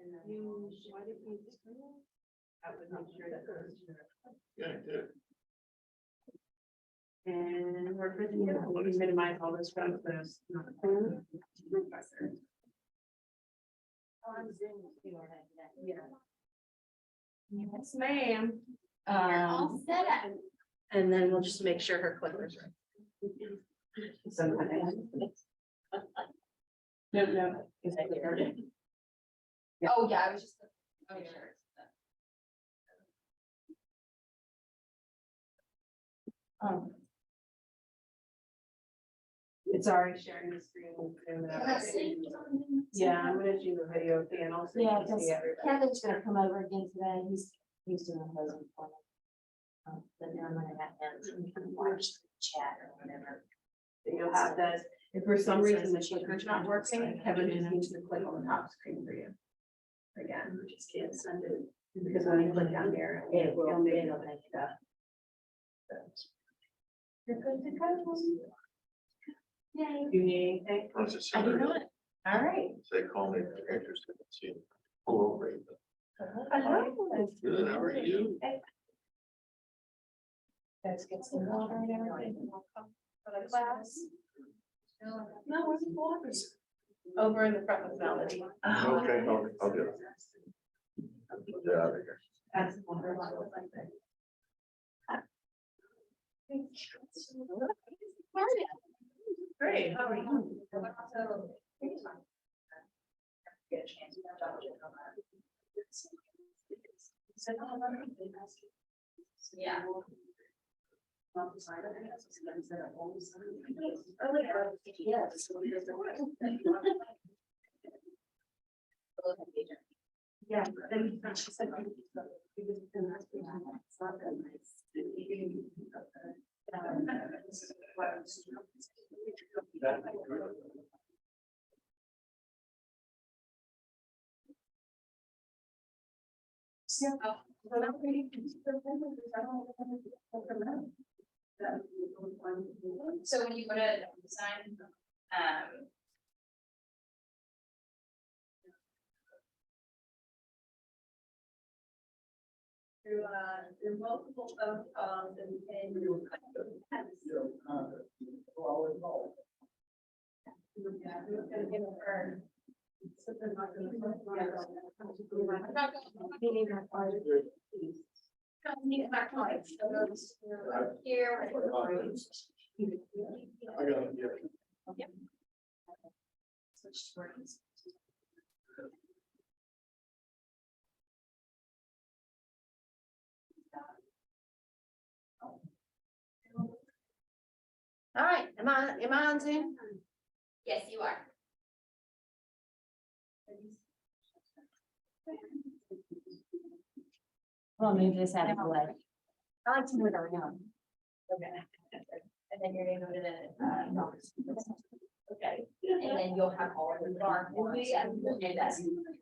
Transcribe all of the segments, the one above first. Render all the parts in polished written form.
And then Why did you? I would make sure that goes. Yeah, I did. And we're pretty, we can minimize all this from those. Yeah. Yes, ma'am. all set up. And then we'll just make sure her clicker's right. No. Is that your? Oh, yeah, I was just. Oh, sure. It's already sharing the screen. Yeah, I'm gonna do the video again. Also, Yeah, you can because see everybody. Kevin's gonna come over again today. He's doing a hosing for me. But now I'm gonna have him watch the chat or whatever. You'll have that. If for some reason the clicker's not working, Kevin just needs to click on the top screen for you. Again, we just can't send it because when you click down there, It will, it'll make it'll make it up. You're good to go. Yay. You need anything? I was just I do saying, not. All right. they call me if they're interested in seeing. Pull over. Hello. Good, how are you? Let's get some water and everything. For the class. No, where's the water? Over in the front with Melody. Okay, I'll do it. Get out of here. That's the water bottle, I think. Great, how are you? Yeah. Yeah. Then she said. So when you go to sign, Through multiple phone calls and you. here. I got it, yeah. All right, am I on Zoom? Yes, you are. We'll move this out of the way. I like to move it around. Okay. And then you're gonna go to the, okay, and then you'll have all of the dark ones and we'll do that.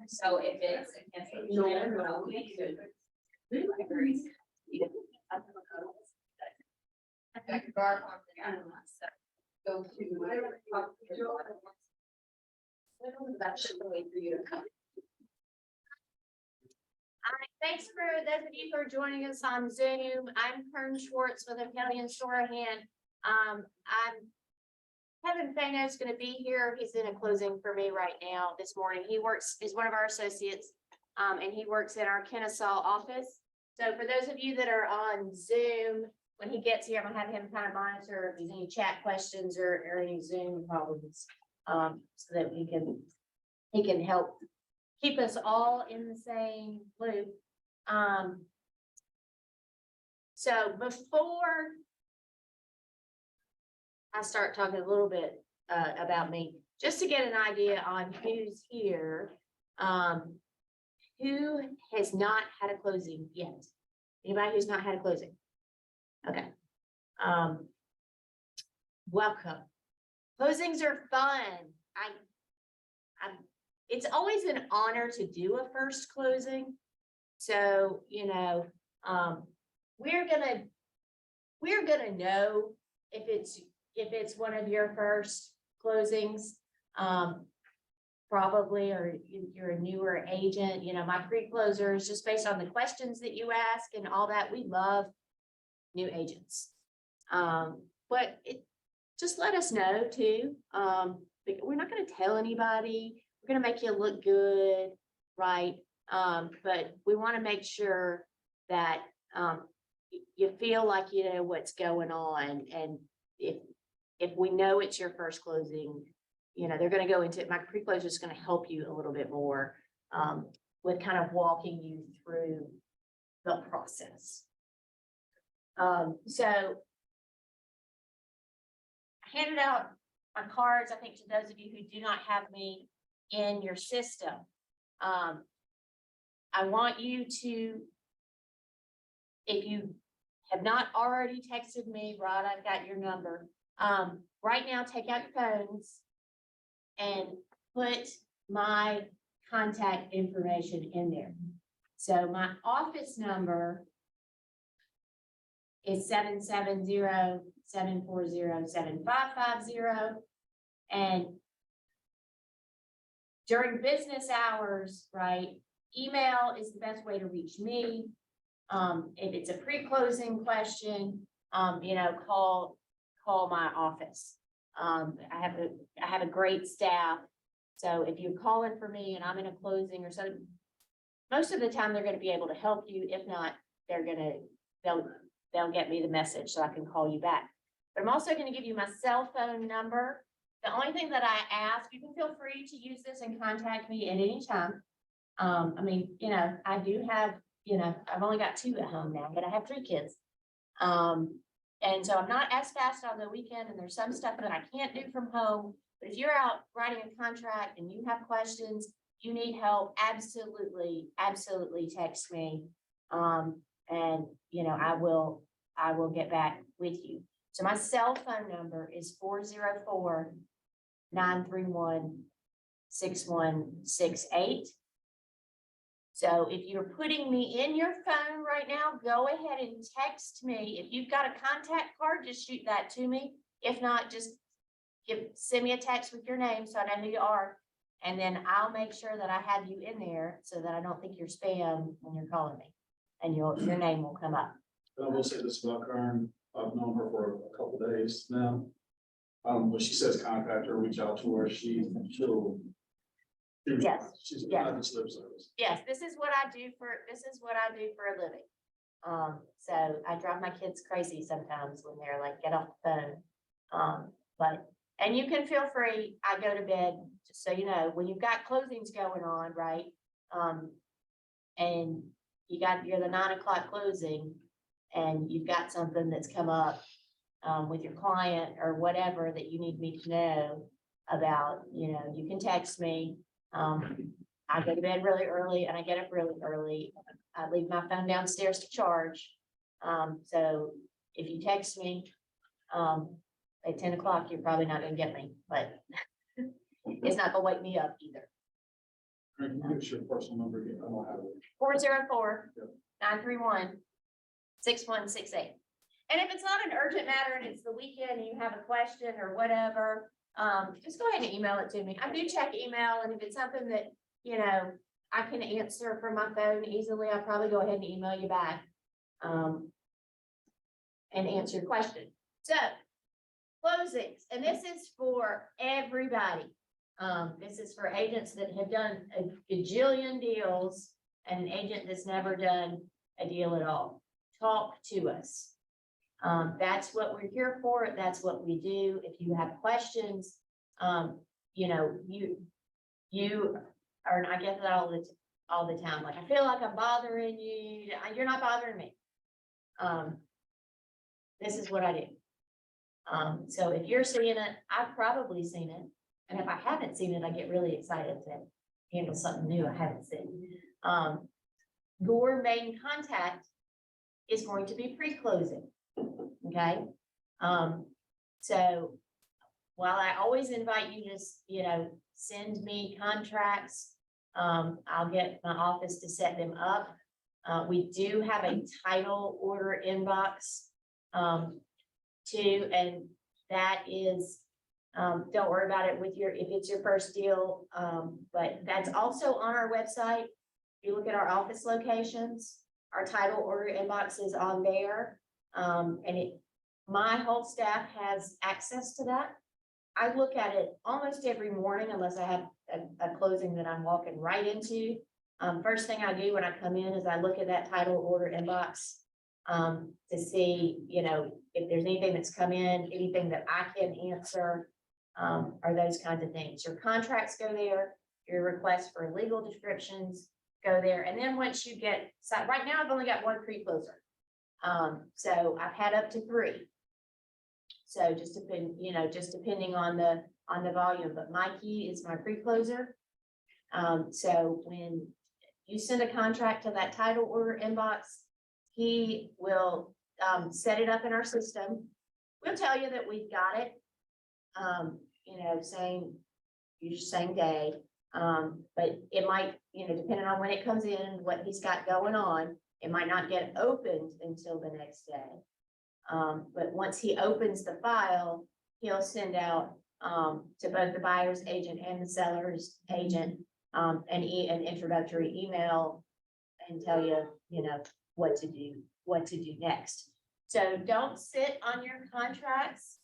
So if it's. Go to. That should wait for you to come. All right, thanks for those of you who are joining us on Zoom. I'm Kern Schwartz with the County and Sorahan. Kevin Fano is going to be here. He's in a closing for me right now this morning. He's one of our associates, and he works in our Kennesaw office. So for those of you that are on Zoom, when he gets here, I'm gonna have him kind of monitor if there's any chat questions or any Zoom problems, so that he can help keep us all in the same loop. So before I start talking a little bit about me, just to get an idea on who's here, who has not had a closing yet? Anybody who's not had a closing? Okay. Welcome. Closings are fun. It's always an honor to do a first closing. So, we're gonna know if it's one of your first closings. probably, or you're a newer agent, you know, my pre-closers, just based on the questions that you ask and all that, we love new agents. But just let us know too. We're not gonna tell anybody, we're gonna make you look good, right? But we wanna make sure that, you feel like you know what's going on, and if we know it's your first closing, you know, they're gonna go into it. My pre-closure is gonna help you a little bit more, with kind of walking you through the process. So I handed out my cards, I think, to those of you who do not have me in your system. I want you to, if you have not already texted me, Rod, I've got your number. Right now, take out your phones and put my contact information in there. So my office number is 770-740-7550. And during business hours, right, email is the best way to reach me. If it's a pre-closing question, you know, call my office. I have a great staff. So if you're calling for me and I'm in a closing or something, most of the time they're going to be able to help you. If not, they'll get me the message so I can call you back. But I'm also going to give you my cell phone number. The only thing that I ask, you can feel free to use this and contact me at any time. I mean, you know, I do have, you know, I've only got 2 at home now, but I have 3 kids. And so I'm not as fast on the weekend, and there's some stuff that I can't do from home. But if you're out writing a contract and you have questions, you need help, absolutely text me. And you know, I will get back with you. So my cell phone number is 404-931-6168. So if you're putting me in your phone right now, go ahead and text me. If you've got a contact card, just shoot that to me. If not, just send me a text with your name so I know who you are. And then I'll make sure that I have you in there so that I don't think you're spam when you're calling me. And your name will come up. I will say this about Kern. I've known her for a couple of days now. When she says contact her, reach out to her, she'll. Yes. She's Yes. not just lip service. Yes, this is what I do for a living. So I drive my kids crazy sometimes when they're like, get off the phone. And you can feel free, I go to bed, just so you know, when you've got closings going on, right? And you're the 9 o'clock closing and you've got something that's come up with your client or whatever that you need me to know about, you know, you can text me. I go to bed really early and I get up really early. I leave my phone downstairs to charge. So if you text me at 10 o'clock, you're probably not gonna get me, but it's not gonna wake me up either. Kern, can you give us your personal number again? I don't have it. 404-931-6168. And if it's not an urgent matter and it's the weekend and you have a question or whatever, just go ahead and email it to me. I do check email, and if it's something that, you know, I can answer from my phone easily, I'll probably go ahead and email you back and answer your question. So closings, and this is for everybody. This is for agents that have done a gajillion deals and an agent that's never done a deal at all. Talk to us. That's what we're here for. That's what we do. If you have questions, you know, you are, and I get that all the time. Like, I feel like I'm bothering you. You're not bothering me. This is what I do. So if you're seeing it, I've probably seen it. And if I haven't seen it, I get really excited to handle something new I haven't seen. Your main contact is going to be pre-closing. Okay. So while I always invite you to, you know, send me contracts, I'll get my office to set them up. We do have a title order inbox too, and that is Don't worry about it with if it's your first deal, but that's also on our website. If you look at our office locations, our title order inbox is on there. My whole staff has access to that. I look at it almost every morning unless I have a closing that I'm walking right into. First thing I do when I come in is I look at that title order inbox to see, if there's anything that's come in, anything that I can answer, or those kinds of things. Your contracts go there, your requests for legal descriptions go there. And then once you get, so right now I've only got one pre-closer. So I've had up to 3. So just depending on the volume, but my key is my pre-closer. So when you send a contract to that title order inbox, he will set it up in our system. We'll tell you that we've got it, same day. But it might, depending on when it comes in, what he's got going on, it might not get opened until the next day. But once he opens the file, he'll send out to both the buyer's agent and the seller's agent an introductory email and tell you, what to do next. So don't sit on your contracts.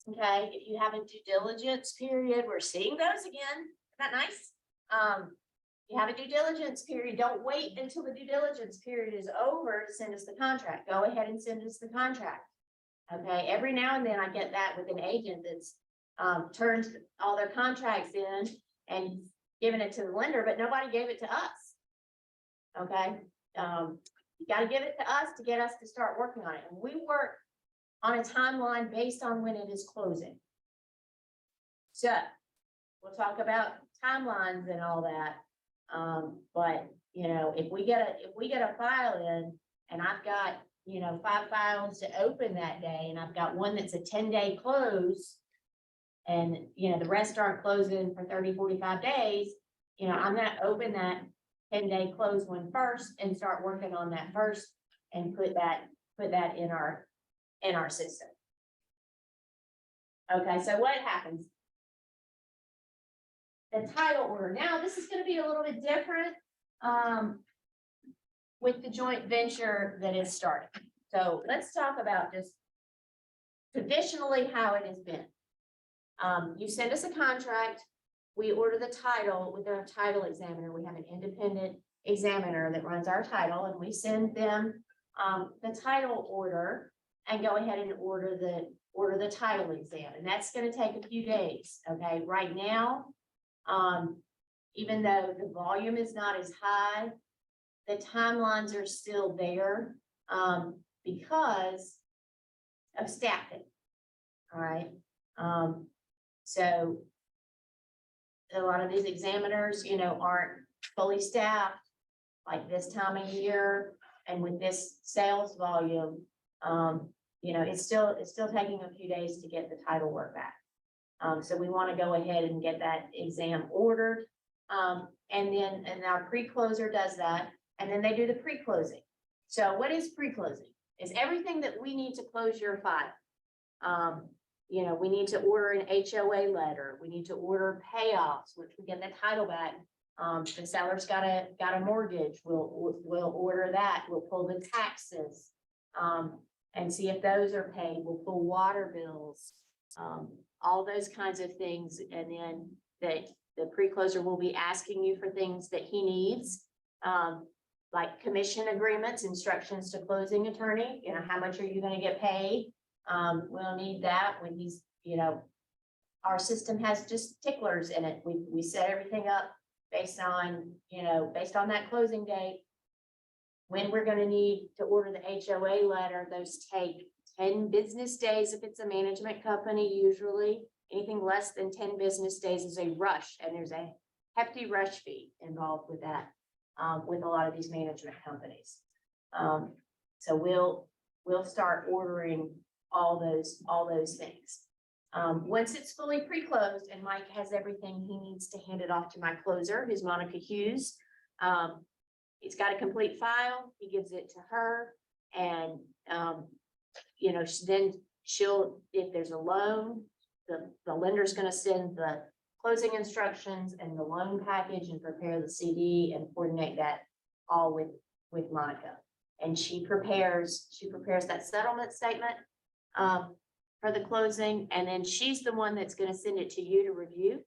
Okay, if you have a due diligence period, we're seeing those again. Isn't that nice? You have a due diligence period. Don't wait until the due diligence period is over to send us the contract. Go ahead and send us the contract. Okay, every now and then I get that with an agent that's turned all their contracts in and given it to the lender, but nobody gave it to us. Okay, you got to give it to us to get us to start working on it. And we work on a timeline based on when it is closing. So we'll talk about timelines and all that. But if we get a file in and I've got, 5 files to open that day, and I've got one that's a 10-day close, and, the rest aren't closing for 30, 45 days, I'm gonna open that 10-day close one first and start working on that first and put that in our system. Okay, so what happens? The title order. Now, this is going to be a little bit different with the joint venture that is starting. So let's talk about just traditionally how it has been. You send us a contract, we order the title with our title examiner. We have an independent examiner that runs our title, and we send them the title order and go ahead and order the title exam. And that's going to take a few days. Okay, right now, even though the volume is not as high, the timelines are still there because of staffing. All right. So a lot of these examiners, aren't fully staffed like this time of year, and with this sales volume, it's still taking a few days to get the title work back. So we want to go ahead and get that exam ordered. And our pre-closer does that, and then they do the pre-closing. So what is pre-closing? It's everything that we need to close your file. We need to order an HOA letter. We need to order payoffs, which we get the title back. The seller's got a mortgage. We'll order that. We'll pull the taxes and see if those are paid. We'll pull water bills. All those kinds of things. And then the pre-closer will be asking you for things that he needs, like commission agreements, instructions to closing attorney, how much are you going to get paid? We'll need that when he's, our system has just ticklers in it. We set everything up based on that closing date. When we're going to need to order the HOA letter, those take 10 business days if it's a management company. Usually anything less than 10 business days is a rush, and there's a hefty rush fee involved with that with a lot of these management companies. So we'll start ordering all those things. Once it's fully pre-closed and Mike has everything he needs to hand it off to my closer, who's Monica Hughes. He's got a complete file. He gives it to her, and then she'll, if there's a loan, the lender's gonna send the closing instructions and the loan package and prepare the CD and coordinate that all with Monica. And she prepares that settlement statement for the closing, and then she's the one that's gonna send it to you to review.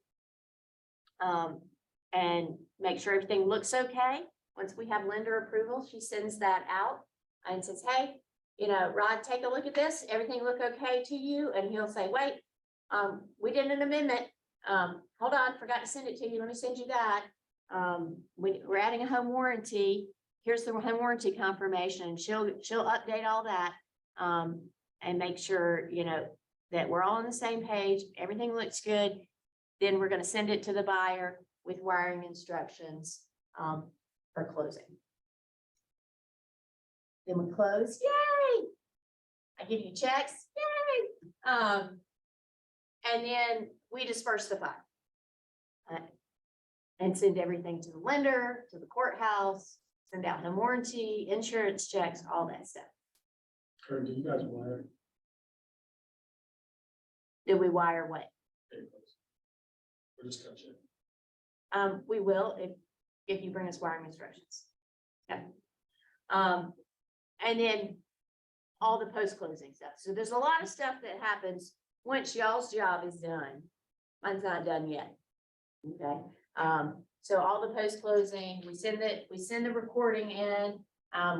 And make sure everything looks okay. Once we have lender approval, she sends that out and says, hey, Rod, take a look at this. Everything look okay to you? And he'll say, wait, we did an amendment. Hold on, forgot to send it to you. Let me send you that. We're adding a home warranty. Here's the home warranty confirmation. She'll update all that, and make sure, that we're all on the same page. Everything looks good. Then we're going to send it to the buyer with wiring instructions, for closing. Then we close. Yay! I give you checks. Yay! And then we disperse the fund. And send everything to the lender, to the courthouse, send out the warranty, insurance checks, all that stuff. Kern, do you guys wire? Did we wire what? We're just gonna check. We will if you bring us wiring instructions. Okay. And then all the post-closing stuff. So there's a lot of stuff that happens once y'all's job is done. Mine's not done yet. Okay. So all the post-closing, we send the recording in,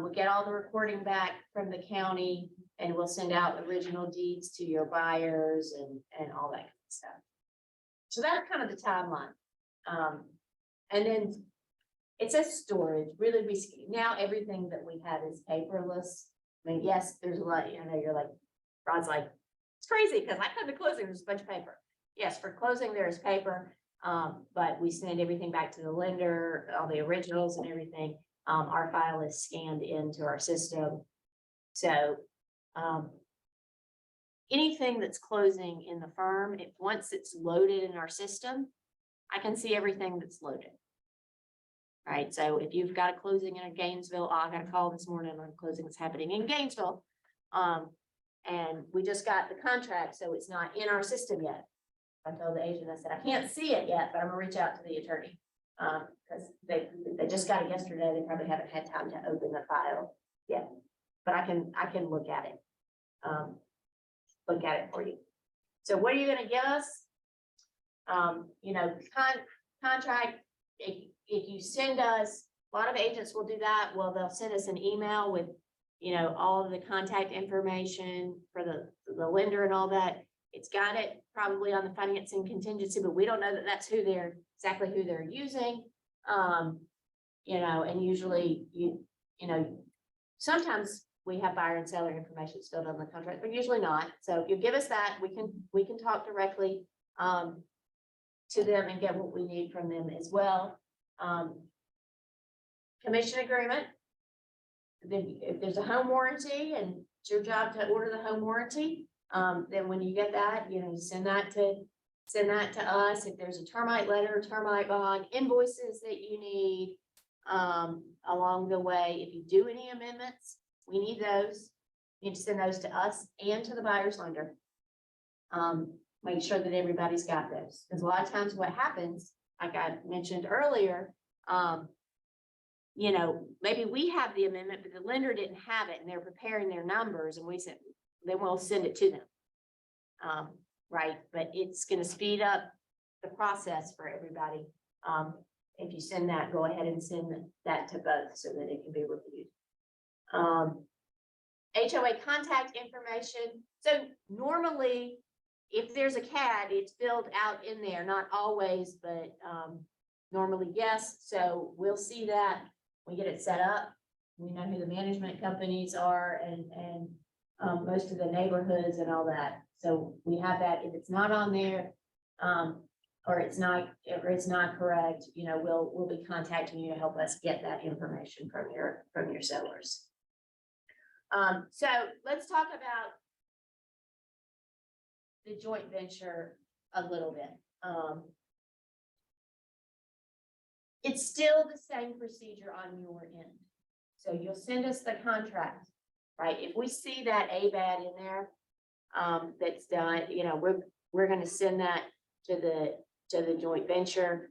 we get all the recording back from the county, and we'll send out original deeds to your buyers and all that kind of stuff. So that's kind of the timeline. And then it says storage, really, now everything that we have is paperless. I mean, yes, there's a lot, you're like, Rod's like, it's crazy because I come to closing, there's a bunch of paper. Yes, for closing, there's paper, but we send everything back to the lender, all the originals and everything. Our file is scanned into our system. So, anything that's closing in the firm, once it's loaded in our system, I can see everything that's loaded. Right, so if you've got a closing in Gainesville, I got a call this morning on closing that's happening in Gainesville. And we just got the contract, so it's not in our system yet. I told the agent, I said, I can't see it yet, but I'm gonna reach out to the attorney. Because they just got it yesterday. They probably haven't had time to open the file yet, but I can look at it. Look at it for you. So what are you gonna give us? Contract, if you send us, a lot of agents will do that. Well, they'll send us an email with, all of the contact information for the lender and all that. It's got it probably on the financing contingency, but we don't know that that's exactly who they're using. And usually sometimes we have buyer and seller information still on the contract, but usually not. So if you give us that, we can talk directly to them and get what we need from them as well. Commission agreement. Then if there's a home warranty and it's your job to order the home warranty, then when you get that, send that to us. If there's a termite letter, termite bond, invoices that you need along the way. If you do any amendments, we need those. You need to send those to us and to the buyer's lender. Make sure that everybody's got those. Because a lot of times what happens, like I mentioned earlier, maybe we have the amendment, but the lender didn't have it and they're preparing their numbers and we said, then we'll send it to them. Right, but it's going to speed up the process for everybody. If you send that, go ahead and send that to both so that it can be reviewed. HOA contact information. So normally, if there's a CAD, it's filled out in there, not always, but normally, yes. So we'll see that. We get it set up. We know who the management companies are and most of the neighborhoods and all that. So we have that. If it's not on there, or it's not correct, we'll be contacting you to help us get that information from your sellers. So let's talk about the joint venture a little bit. It's still the same procedure on your end. So you'll send us the contract, right? If we see that ABAD in there, that's done, we're gonna send that to the joint venture.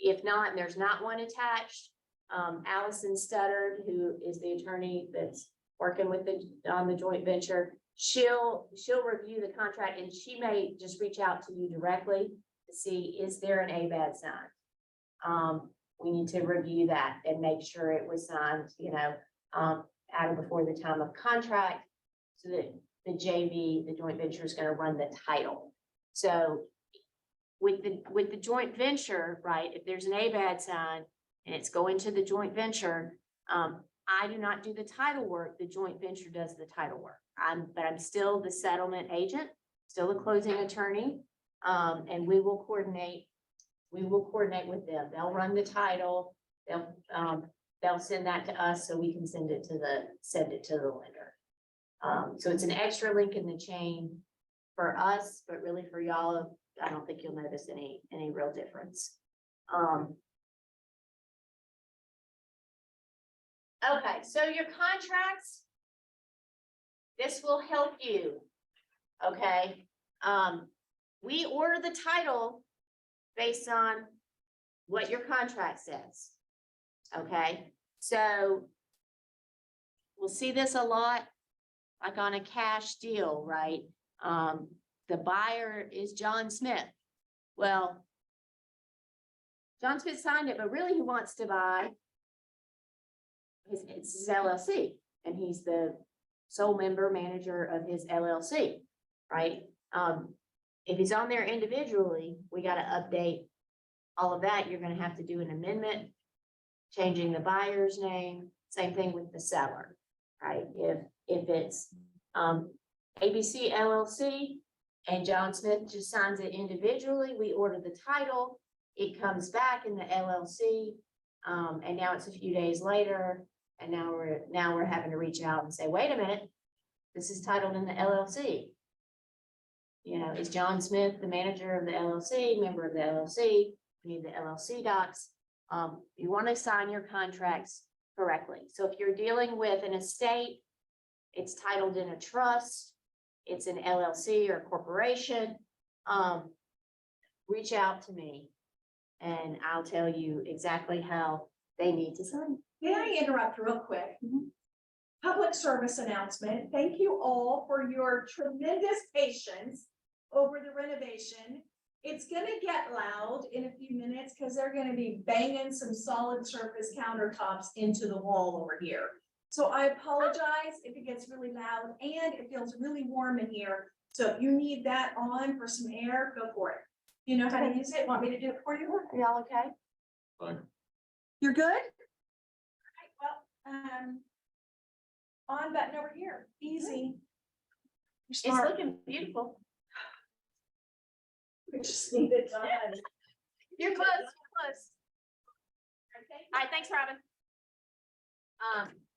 If not, and there's not one attached, Allison Studdard, who is the attorney that's working with on the joint venture, she'll review the contract, and she may just reach out to you directly to see, is there an ABAD signed? We need to review that and make sure it was signed, at or before the time of contract, so that the JV, the joint venture, is gonna run the title. So with the joint venture, right, if there's an ABAD sign and it's going to the joint venture, I do not do the title work, the joint venture does the title work. But I'm still the settlement agent, still the closing attorney, and we will coordinate with them. They'll run the title, they'll send that to us so we can send it to the lender. So it's an extra link in the chain for us, but really for y'all, I don't think you'll notice any real difference. Okay, so your contracts, this will help you, okay? We order the title based on what your contract says, okay? So we'll see this a lot, like on a cash deal, right? The buyer is John Smith. Well, John Smith signed it, but really he wants to buy it's his LLC, and he's the sole member manager of his LLC, right? If he's on there individually, we got to update all of that. You're going to have to do an amendment, changing the buyer's name. Same thing with the seller, right? If it's ABC LLC and John Smith just signs it individually, we order the title, it comes back in the LLC, and now it's a few days later, and now we're having to reach out and say, wait a minute, this is titled in the LLC. Is John Smith the manager of the LLC, member of the LLC? We need the LLC docs. You want to sign your contracts correctly. So if you're dealing with an estate, it's titled in a trust, it's an LLC or corporation, reach out to me and I'll tell you exactly how they need to sign. May I interrupt real quick? Public service announcement. Thank you all for your tremendous patience over the renovation. It's gonna get loud in a few minutes because they're gonna be banging some solid surface countertops into the wall over here. So I apologize if it gets really loud, and it feels really warm in here. So if you need that on for some air, go for it. You know how to use it? Want me to do it for you? Are y'all okay? Fine. You're good? All right, well, on button over here, easy. You're It's smart. looking beautiful. We just need it done. You're close, you're close. All right, thanks, Robin.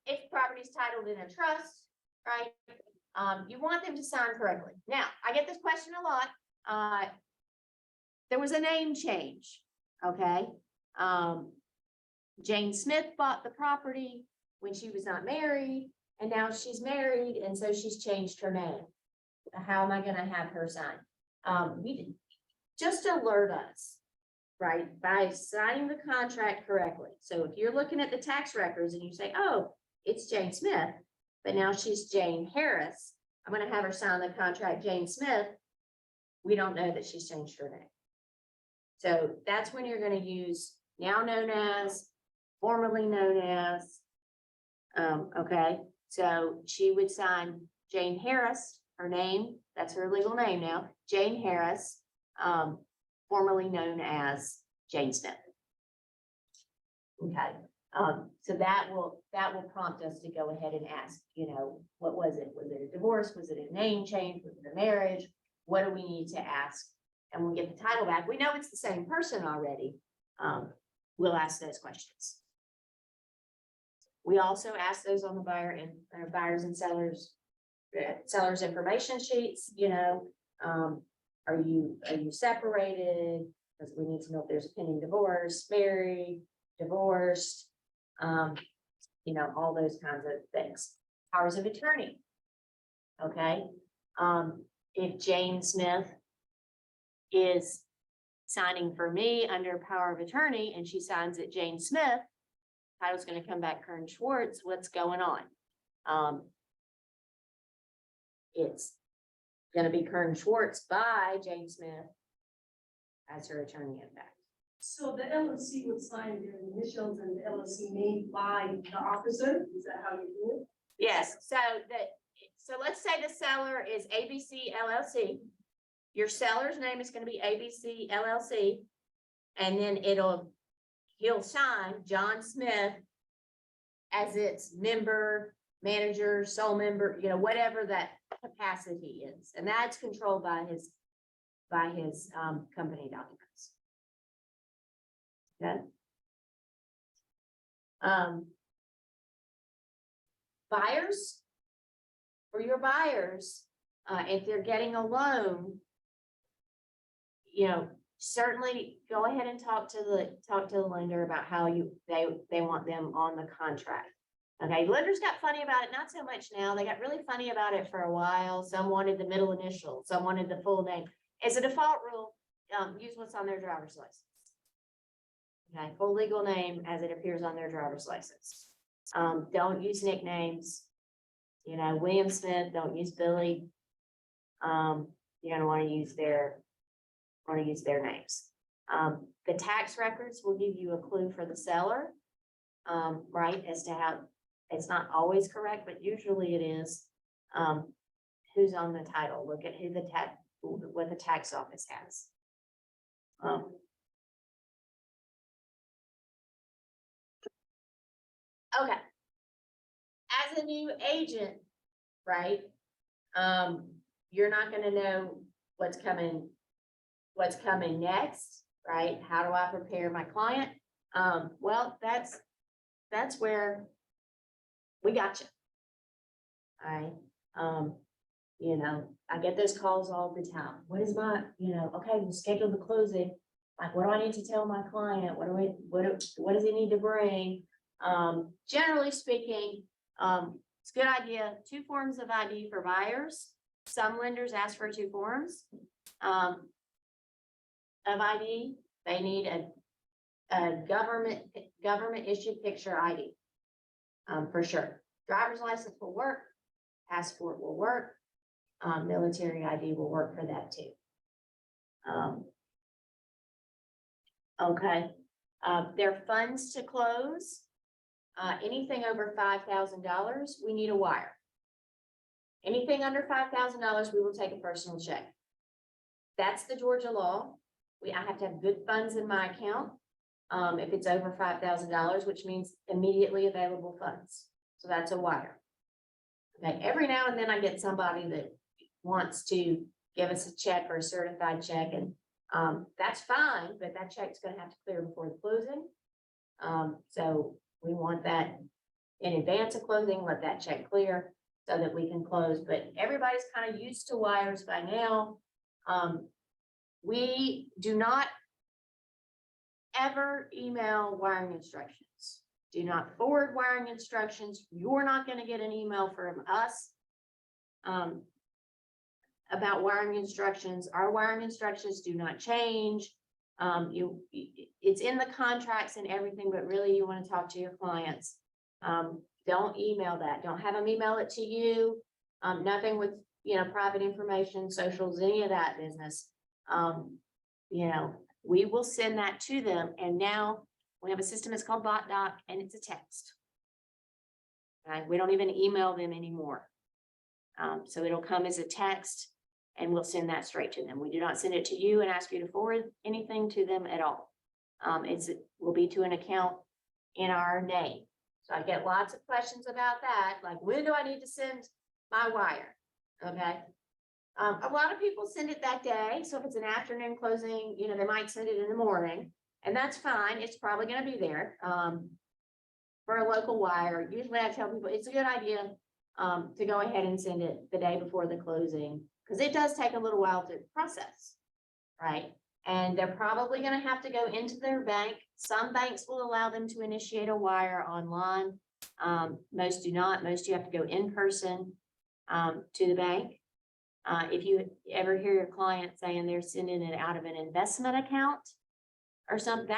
If property's titled in a trust, right, you want them to sign correctly. Now, I get this question a lot. There was a name change, okay? Jane Smith bought the property when she was not married, and now she's married, and so she's changed her name. How am I gonna have her sign? Just alert us, right, by signing the contract correctly. So if you're looking at the tax records and you say, oh, it's Jane Smith, but now she's Jane Harris, I'm gonna have her sign the contract Jane Smith. We don't know that she's changed her name. So that's when you're gonna use now known as, formerly known as. Okay, so she would sign Jane Harris, her name, that's her legal name now, Jane Harris, formerly known as Jane Smith. Okay, so that will prompt us to go ahead and ask, what was it? Was it a divorce? Was it a name change? Was it a marriage? What do we need to ask? And we'll get the title back. We know it's the same person already. We'll ask those questions. We also ask those on the buyers and sellers information sheets, are you separated? Because we need to know if there's a pending divorce, married, divorced, all those kinds of things. Powers of attorney. Okay. if Jane Smith is signing for me under power of attorney and she signs it Jane Smith, title's gonna come back Kern Schwartz, what's going on? It's gonna be Kern Schwartz by Jane Smith as her attorney in fact. So the LLC would sign their initials and the LLC name by the officer, is that how you do it? Yes, so let's say the seller is ABC LLC. Your seller's name is gonna be ABC LLC. And then he'll sign John Smith as its member, manager, sole member, you know, whatever that capacity is. And that's controlled by his company documents. Okay. Buyers, for your buyers, if they're getting a loan, you know, certainly go ahead and talk to the lender about how they want them on the contract. Okay, lenders got funny about it, not so much now. They got really funny about it for a while. Some wanted the middle initial, some wanted the full name. As a default rule, use what's on their driver's license. Okay, full legal name as it appears on their driver's license. Don't use nicknames. You know, William Smith, don't use Billy. You're gonna want to use their names. The tax records will give you a clue for the seller, right, as to how, it's not always correct, but usually it is. Who's on the title, look at what the tax office has. Okay. As a new agent, right, you're not gonna know what's coming next, right? How do I prepare my client? Well, that's where we got you. All right. You know, I get those calls all the time. What is my, you know, okay, we'll schedule the closing. Like, what do I need to tell my client? What does he need to bring? Generally speaking, it's a good idea, 2 forms of ID for buyers. Some lenders ask for 2 forms of ID. They need a government issued picture ID, for sure. Driver's license will work, passport will work, military ID will work for that too. Okay, their funds to close. Anything over $5,000, we need a wire. Anything under $5,000, we will take a personal check. That's the Georgia law. I have to have good funds in my account. If it's over $5,000, which means immediately available funds. So that's a wire. Okay, every now and then I get somebody that wants to give us a check or a certified check, and that's fine, but that check's gonna have to clear before the closing. So we want that in advance of closing, let that check clear so that we can close, but everybody's kind of used to wires by now. We do not ever email wiring instructions. Do not forward wiring instructions. You're not going to get an email from us about wiring instructions. Our wiring instructions do not change. It's in the contracts and everything, but really you want to talk to your clients. Don't email that. Don't have them email it to you. Nothing with, you know, private information, socials, any of that business. You know, we will send that to them. And now we have a system, it's called BotDoc, and it's a text. Right? We don't even email them anymore. So it'll come as a text and we'll send that straight to them. We do not send it to you and ask you to forward anything to them at all. It will be to an account in our name. So I get lots of questions about that. Like, when do I need to send my wire? Okay. A lot of people send it that day. So if it's an afternoon closing, you know, they might send it in the morning, and that's fine. It's probably going to be there. For a local wire, usually I tell people it's a good idea to go ahead and send it the day before the closing, because it does take a little while to process, right? And they're probably going to have to go into their bank. Some banks will allow them to initiate a wire online. Most do not. Most you have to go in person to the bank. If you ever hear your client saying they're sending it out of an investment account or something,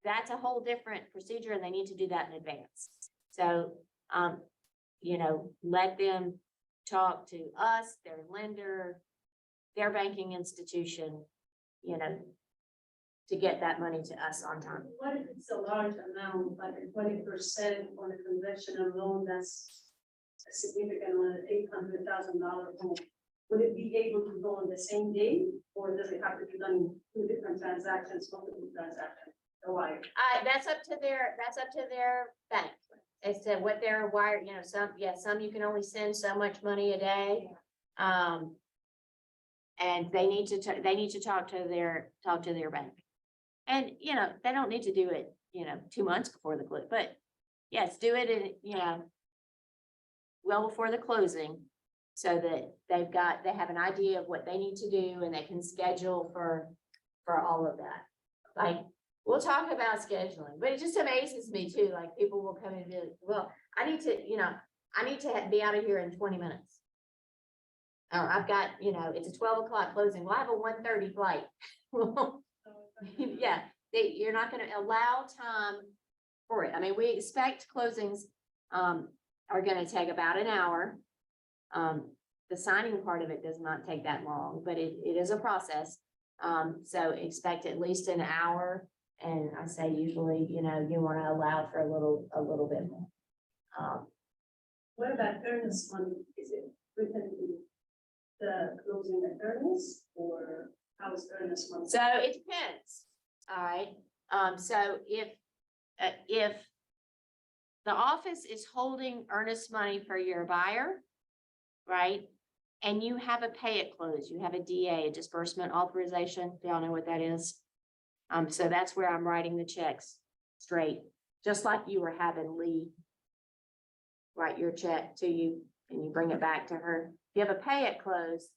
that's a whole different procedure and they need to do that in advance. So, let them talk to us, their lender, their banking institution, to get that money to us on time. What if it's a large amount, like a 20% on a conventional loan that's a significant amount, $800,000 loan? Would it be able to go on the same day, or does it have to be done in 2 different transactions, multiple transactions? The wire. That's up to their bank. As to what their wire, some you can only send so much money a day. And they need to talk to their bank. And, they don't need to do it, 2 months before the close, but yes, do it in, well before the closing. So that they have an idea of what they need to do and they can schedule for all of that. Like, we'll talk about scheduling, but it just amazes me too, like people will come in and be like, well, I need to be out of here in 20 minutes. Or I've got, it's a 12 o'clock closing. Well, I have a 1:30 flight. Yeah, you're not gonna allow time for it. I mean, we expect closings are gonna take about an hour. The signing part of it does not take that long, but it is a process. So expect at least an hour. And I say usually, you want to allow for a little bit more. What about earnest money? Is it written in the closing of earnest, or how is earnest money? So it depends. All right. So if the office is holding earnest money for your buyer, right? And you have a pay at close, you have a DA, a disbursement authorization. Do y'all know what that is? So that's where I'm writing the checks straight, just like you were having Lee write your check to you and you bring it back to her. If you have a pay at close,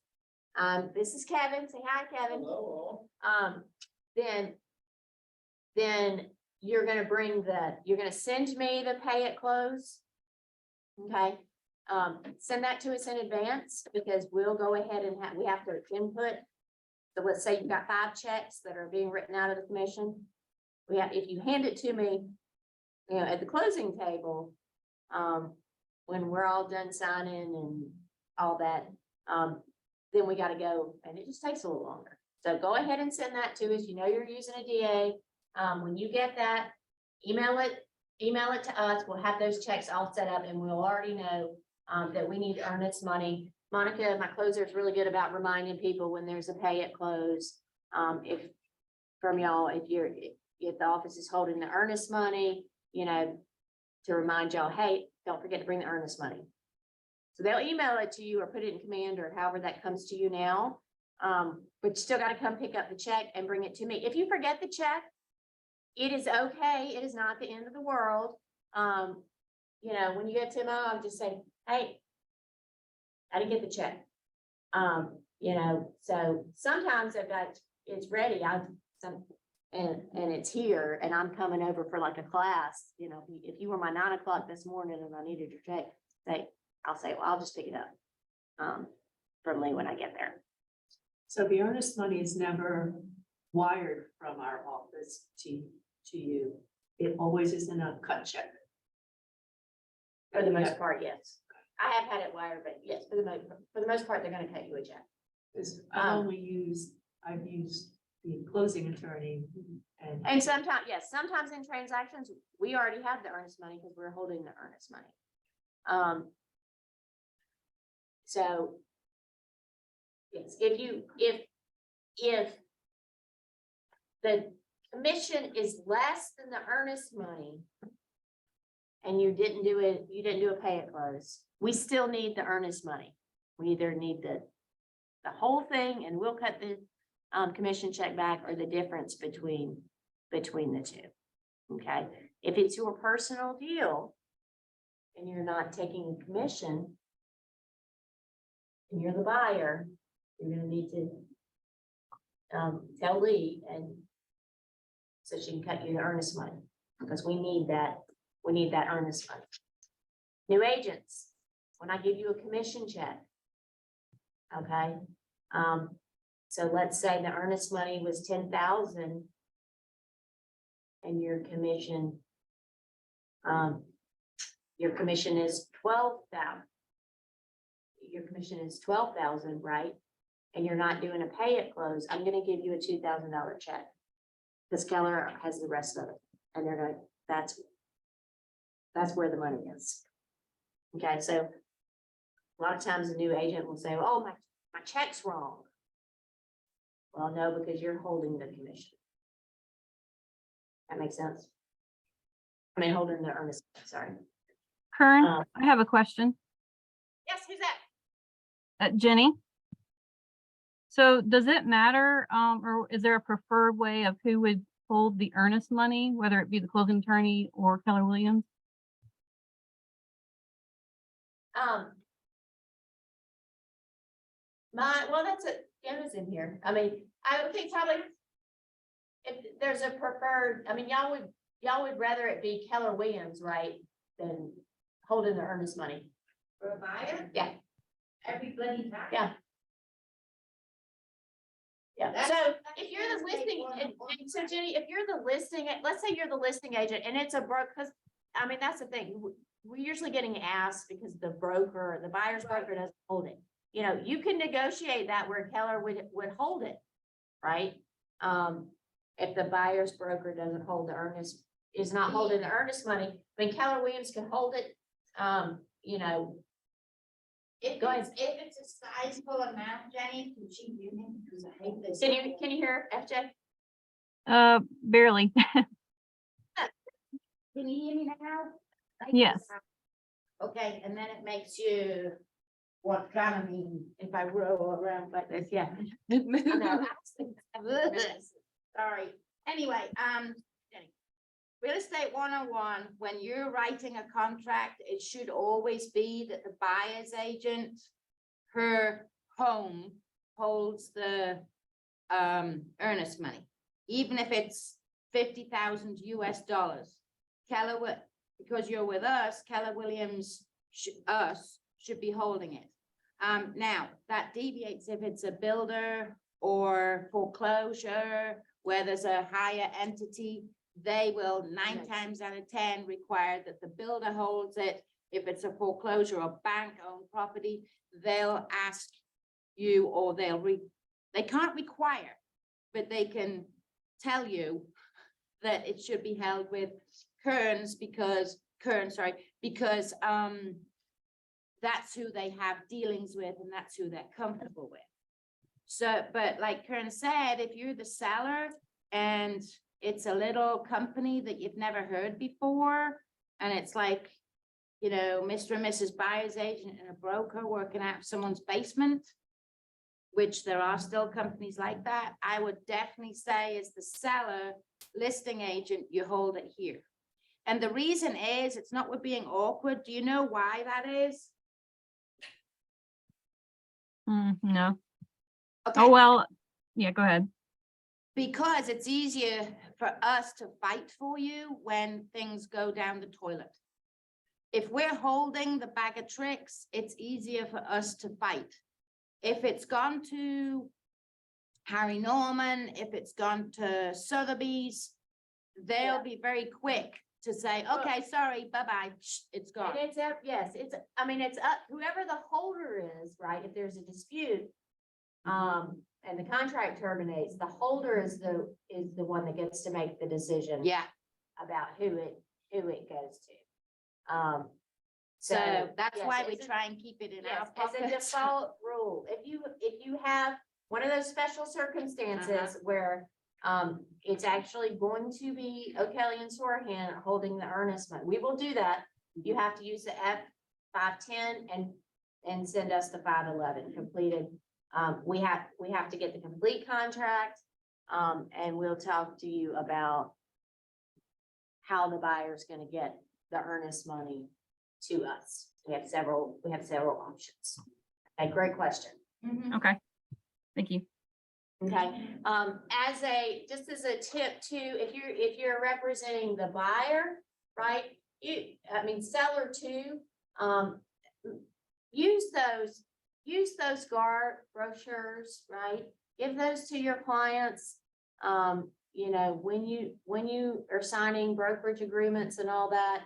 this is Kevin. Say hi, Kevin. Hello. Then you're gonna send me the pay at close. Okay, send that to us in advance because we'll go ahead and we have to input. So let's say you've got 5 checks that are being written out of the commission. If you hand it to me, at the closing table, when we're all done signing and all that, then we gotta go, and it just takes a little longer. So go ahead and send that to us. You're using a DA. When you get that, email it to us. We'll have those checks all set up and we'll already know that we need earnest money. Monica, my closer, is really good about reminding people when there's a pay at close. If the office is holding the earnest money, to remind y'all, hey, don't forget to bring the earnest money. So they'll email it to you or put it in command or however that comes to you now. But you still got to come pick up the check and bring it to me. If you forget the check, it is okay. It is not the end of the world. When you get to mom, just say, hey, I didn't get the check. So sometimes it's ready. And it's here and I'm coming over for like a class, if you were my 9 o'clock this morning and I needed your check, I'll say, well, I'll just pick it up from Lee when I get there. So the earnest money is never wired from our office to you. It always is in a cut check. For the most part, yes. I have had it wired, but yes, for the most part, they're gonna cut you a check. Because I've used the closing attorney And sometimes, yes, sometimes in transactions, we already have the earnest money because we're holding the earnest money. So yes, if the commission is less than the earnest money and you didn't do a pay at close, we still need the earnest money. We either need the whole thing and we'll cut the commission check back or the difference between the two. Okay, if it's your personal deal and you're not taking a commission and you're the buyer, you're gonna need to tell Lee and so she can cut you the earnest money because we need that earnest money. New agents, when I give you a commission check, Okay, so let's say the earnest money was 10,000. And your commission is 12,000. Your commission is 12,000, right? And you're not doing a pay at close, I'm gonna give you a $2,000 check. Because Keller has the rest of it, and they're gonna, that's where the money is. Okay, so a lot of times a new agent will say, oh, my check's wrong. Well, no, because you're holding the commission. That makes sense? I mean, holding the earnest, sorry. Kern, Um, I have a question. Yes, who's that? Jenny. So does it matter, or is there a preferred way of who would hold the earnest money, whether it be the closing attorney or Keller Williams? Well, that's it, Jenna's in here. I mean, I would think probably if there's a preferred, I mean, y'all would rather it be Keller Williams, right? Than holding the earnest money. For a buyer, Yeah, everybody. yeah. Yeah, That's- so that's if you're the gonna take listing, and so Jenny, if you're the listing, let's say you're the listing agent and it's a broker, because, I mean, that's the thing. We're usually getting asked because the broker, the buyer's broker doesn't hold it. You know, you can negotiate that where Keller would hold it, right? If the buyer's broker doesn't hold the earnest, is not holding the earnest money, I mean, Keller Williams can hold it, you know. If Go ahead. it's a sizable amount, Jenny, can she do it? Because I hate this. Can you hear FJ? Barely. Can you hear me now? Yes. Okay, and then it makes you, what kind of mean, if I roll around like this, yeah. Sorry, anyway, Jenny, real estate 101, when you're writing a contract, it should always be that the buyer's agent, her home holds the earnest money, even if it's 50,000 US dollars. Because you're with us, Keller Williams, should be holding it. Now, that deviates if it's a builder or foreclosure, where there's a higher entity, they will 9 times out of 10 require that the builder holds it. If it's a foreclosure or bank-owned property, they'll ask you, or they can't require, but they can tell you that it should be held with Kern, because that's who they have dealings with and that's who they're comfortable with. So, but like Kern said, if you're the seller and it's a little company that you've never heard before, and it's like, you know, Mr. and Mrs. Buyer's agent and a broker working out of someone's basement, which there are still companies like that, I would definitely say as the seller, listing agent, you hold it here. And the reason is, it's not we're being awkward. Do you know why that is? No. Okay. Oh, well, yeah, go ahead. Because it's easier for us to fight for you when things go down the toilet. If we're holding the bag of tricks, it's easier for us to fight. If it's gone to Harry Norman, if it's gone to Sotheby's, they'll be very quick to say, okay, sorry, bye-bye, it's gone. And it's, yes, I mean, it's up, whoever the holder is, right, if there's a dispute, and the contract terminates, the holder is the one that gets to make the decision. Yeah. About who it goes to. So that's why we try and keep it in our pockets. As a default rule, if you have one of those special circumstances where it's actually going to be O'Kelly and Sorahan holding the earnest money, we will do that. You have to use the F510 and send us the 511 completed. We have to get the complete contract, and we'll talk to you about how the buyer's going to get the earnest money to us. We have several options. Okay, great question. Okay. Thank you. Okay, just as a tip too, if you're representing the buyer, right? Seller too, use use those GAR brochures, right? Give those to your clients. You know, when you are signing brokerage agreements and all that,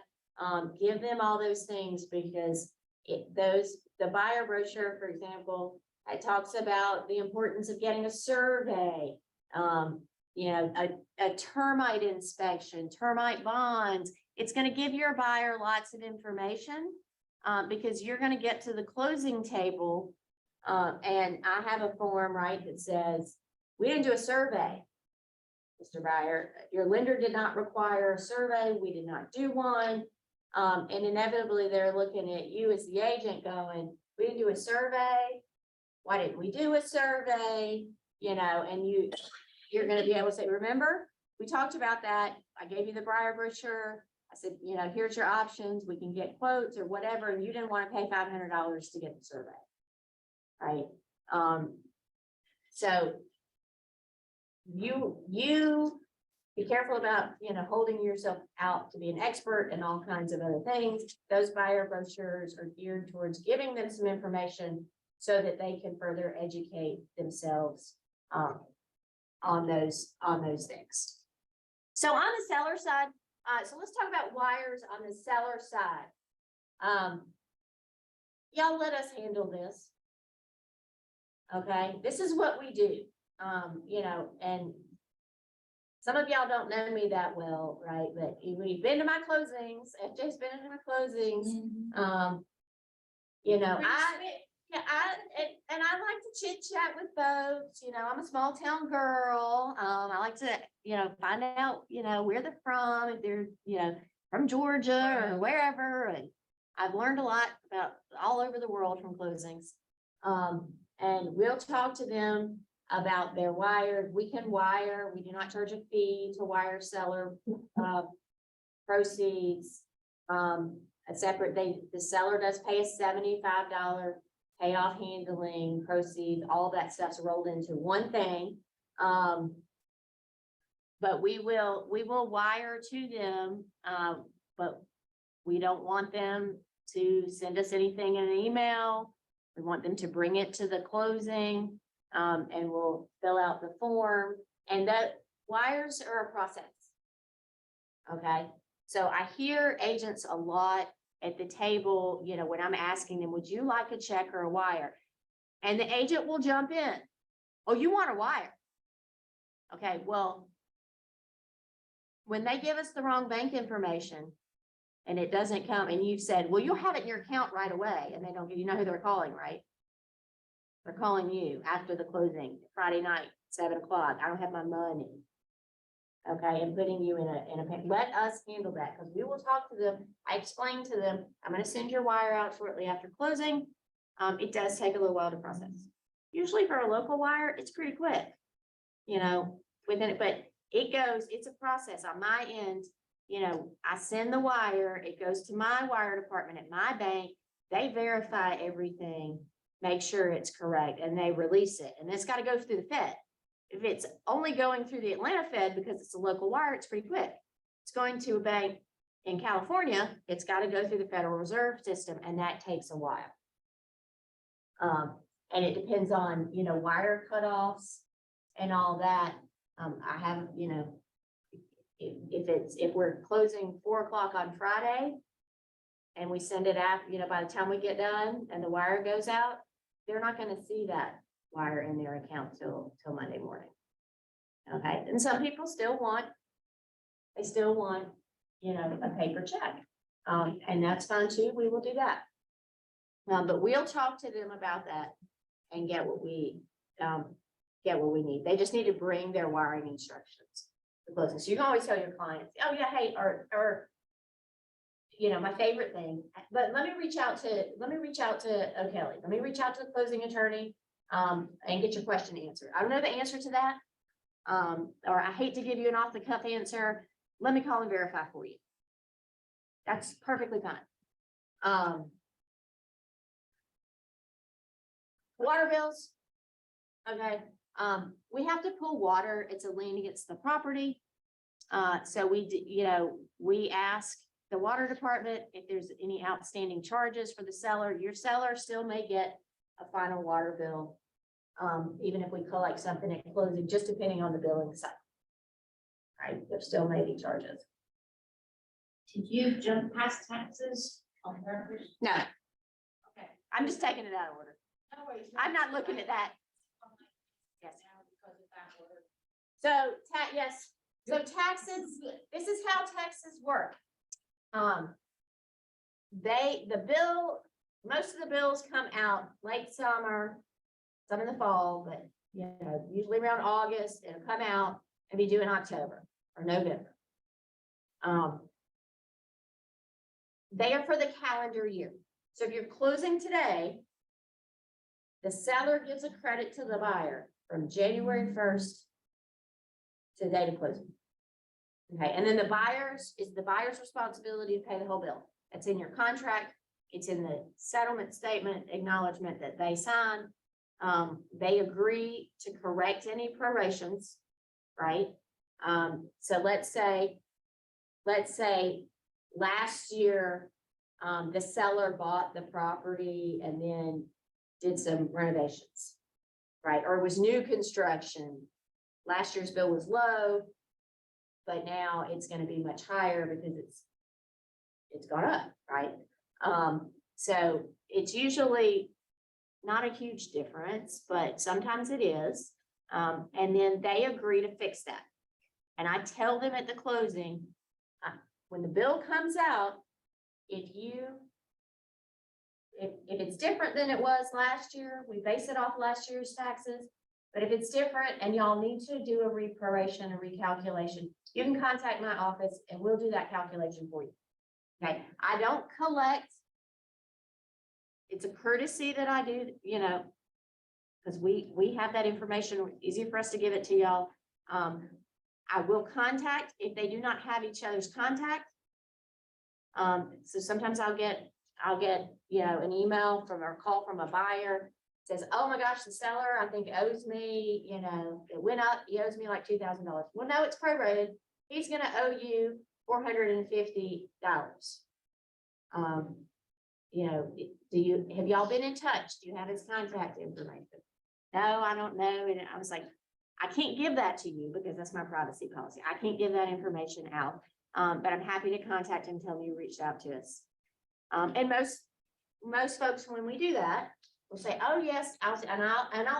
give them all those things because the buyer brochure, for example, it talks about the importance of getting a survey, you know, a termite inspection, termite bonds. It's going to give your buyer lots of information because you're going to get to the closing table. And I have a form, right, that says, we didn't do a survey, Mr. Buyer. Your lender did not require a survey. We did not do one. And inevitably they're looking at you as the agent going, we didn't do a survey. Why didn't we do a survey? You know, and you're going to be able to say, remember, we talked about that. I gave you the buyer brochure. I said, you know, here's your options. We can get quotes or whatever. And you didn't want to pay $500 to get the survey. Right. So you be careful about, you know, holding yourself out to be an expert and all kinds of other things. Those buyer brochures are geared towards giving them some information so that they can further educate themselves on those things. So on the seller side, so let's talk about wires on the seller side. Y'all let us handle this. Okay, this is what we do. You know, and some of y'all don't know me that well, right? But we've been to my closings. FJ's been to my closings. You know, I like to chit chat with folks. You know, I'm a small town girl. I like to, you know, find out, you know, where they're from, if they're, you know, from Georgia or wherever. And I've learned a lot about all over the world from closings. And we'll talk to them about their wire. We can wire. We do not charge a fee to wire seller proceeds. A separate, the seller does pay a $75 payoff handling proceeds. All that stuff's rolled into one thing. But we will wire to them. But we don't want them to send us anything in an email. We want them to bring it to the closing. And we'll fill out the form, and that wires are a process. Okay, so I hear agents a lot at the table, you know, when I'm asking them, would you like a check or a wire? And the agent will jump in. Oh, you want a wire? Okay, well, when they give us the wrong bank information and it doesn't come, and you've said, well, you'll have it in your account right away, and they don't give you know who they're calling, right? They're calling you after the closing, Friday night, 7 o'clock. I don't have my money. Okay, and putting you in a, let us handle that because we will talk to them. I explained to them, I'm going to send your wire out shortly after closing. It does take a little while to process. Usually for a local wire, it's pretty quick, you know, within it, but it's a process on my end. You know, I send the wire, it goes to my wire department at my bank. They verify everything, make sure it's correct, and they release it. And it's got to go through the Fed. If it's only going through the Atlanta Fed because it's a local wire, it's pretty quick. It's going to a bank in California, it's got to go through the Federal Reserve System, and that takes a while. And it depends on, you know, wire cutoffs and all that. I have, you know, if we're closing 4 o'clock on Friday and we send it out, you know, by the time we get done and the wire goes out, they're not going to see that wire in their account till Monday morning. Okay, and some people still want, you know, a paper check. And that's fine too. We will do that. But we'll talk to them about that and get what we need. They just need to bring their wiring instructions to closing. So you can always tell your clients, oh yeah, hey, or you know, my favorite thing, but let me reach out to O'Kelly. Let me reach out to the closing attorney and get your question answered. I don't know the answer to that. Or I hate to give you an off the cuff answer. Let me call and verify for you. That's perfectly fine. Water bills. Okay. We have to pull water. It's a lien against the property. So we ask the water department if there's any outstanding charges for the seller. Your seller still may get a final water bill. Even if we collect something at closing, just depending on the billing cycle. Right, there still may be charges. Did you jump past taxes on purpose? No, Okay. I'm just taking it out of order. No worries. I'm not looking at that. Yes. Because of that order. So yes, so taxes, this is how taxes work. Most of the bills come out late summer, some in the fall, but usually around August, it'll come out and be due in October or November. They are for the calendar year. So if you're closing today, the seller gives a credit to the buyer from January 1st to the date of closing. Okay, and then the buyer's responsibility to pay the whole bill. That's in your contract. It's in the settlement statement acknowledgement that they sign. They agree to correct any prorations, right? So let's say last year, the seller bought the property and then did some renovations, right? Or it was new construction. Last year's bill was low, but now it's going to be much higher because it's gone up, right? So it's usually not a huge difference, but sometimes it is. And then they agree to fix that. And I tell them at the closing, when the bill comes out, if it's different than it was last year, we base it off last year's taxes. But if it's different and y'all need to do a reproration, a recalculation, you can contact my office and we'll do that calculation for you. Okay, I don't collect. It's a courtesy that I do, because we have that information, easier for us to give it to y'all. I will contact if they do not have each other's contact. So sometimes I'll get, an email from or call from a buyer, says, oh my gosh, the seller, I think owes me, it went up, he owes me like $2,000. Well, no, it's prorated. He's gonna owe you $450. Have y'all been in touch? Do you have his contact information? No, I don't know. And I was like, I can't give that to you because that's my privacy policy. I can't give that information out. But I'm happy to contact him, tell him you reached out to us. And most folks, when we do that, will say, oh, yes, I'll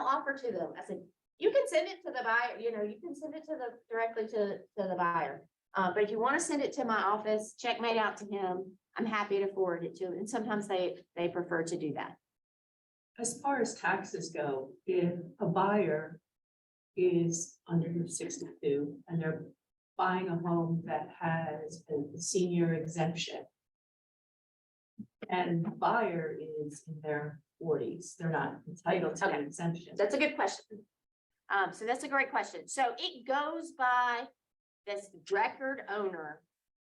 offer to them. I said, you can send it to the buyer, you can send it directly to the buyer. But if you want to send it to my office, checkmate out to him, I'm happy to forward it to him. And sometimes they prefer to do that. As far as taxes go, if a buyer is under 62 and they're buying a home that has a senior exemption, and the buyer is in their 40s, they're not entitled to an exemption. That's a good question. So that's a great question. So it goes by this record owner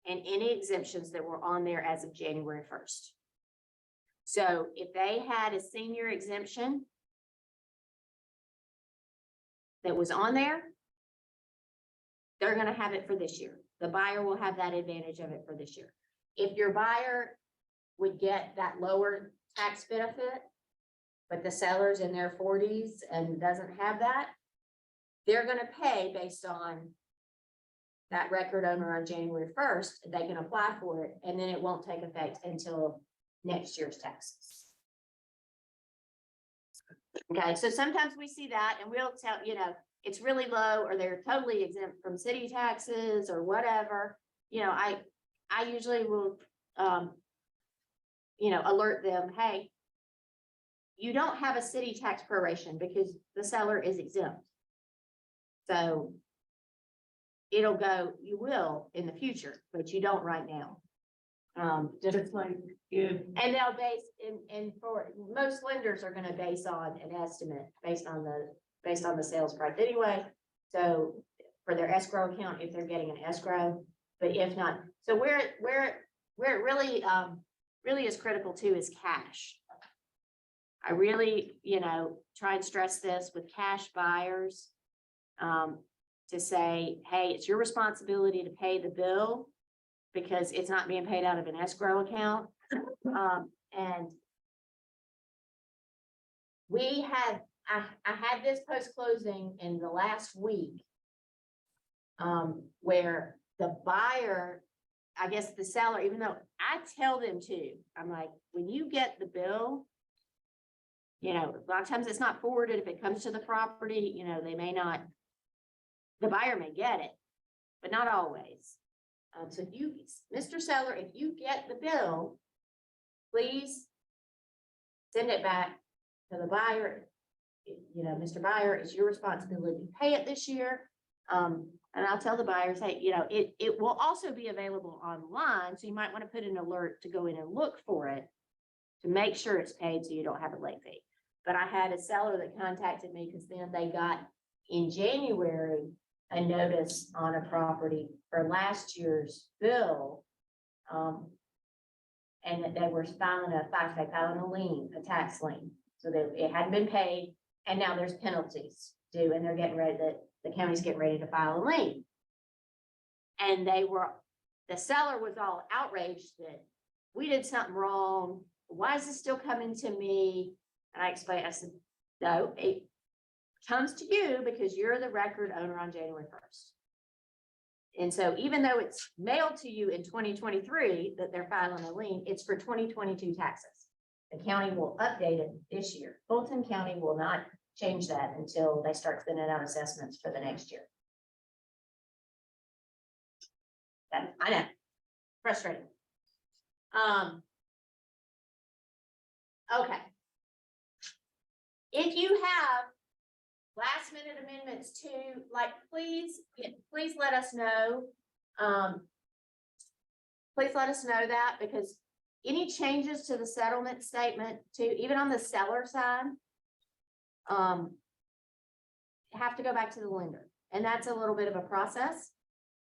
and any exemptions that were on there as of January 1st. So if they had a senior exemption that was on there, they're going to have it for this year. The buyer will have that advantage of it for this year. If your buyer would get that lower tax benefit, but the seller's in their 40s and doesn't have that, they're going to pay based on that record owner on January 1st. They can apply for it, and then it won't take effect until next year's taxes. Okay, so sometimes we see that and we'll tell, it's really low or they're totally exempt from city taxes or whatever. I usually will, alert them, hey, you don't have a city tax proration because the seller is exempt. So it'll go, you will in the future, but you don't right now. Just like if And they'll base and for most lenders are going to base on an estimate based on the sales price anyway. So for their escrow account, if they're getting an escrow, but if not, so where it really is critical too is cash. I really, try and stress this with cash buyers, to say, hey, it's your responsibility to pay the bill because it's not being paid out of an escrow account. And I had this post-closing in the last week. Where the buyer, I guess the seller, even though I tell them to, I'm like, when you get the bill, you know, a lot of times it's not forwarded. If it comes to the property, you know, they may not, the buyer may get it, but not always. So if you, Mr. Seller, if you get the bill, please send it back to the buyer. You know, Mr. Buyer, it's your responsibility to pay it this year. And I'll tell the buyers, hey, you know, it will also be available online, so you might want to put an alert to go in and look for it to make sure it's paid so you don't have a late fee. But I had a seller that contacted me because then they got in January a notice on a property for last year's bill. And that they were filing a lien, a tax lien, so that it hadn't been paid, and now there's penalties due, and they're getting ready that the county's getting ready to file a lien. And the seller was all outraged that we did something wrong. Why is this still coming to me? And I explained, I said, no, it comes to you because you're the record owner on January 1st. And so even though it's mailed to you in 2023 that they're filing a lien, it's for 2022 taxes. The county will update it this year. Fulton County will not change that until they start sending out assessments for the next year. I know, frustrating. Okay. If you have last minute amendments to, like, please let us know. Please let us know that, because any changes to the settlement statement too, even on the seller side, have to go back to the lender, and that's a little bit of a process.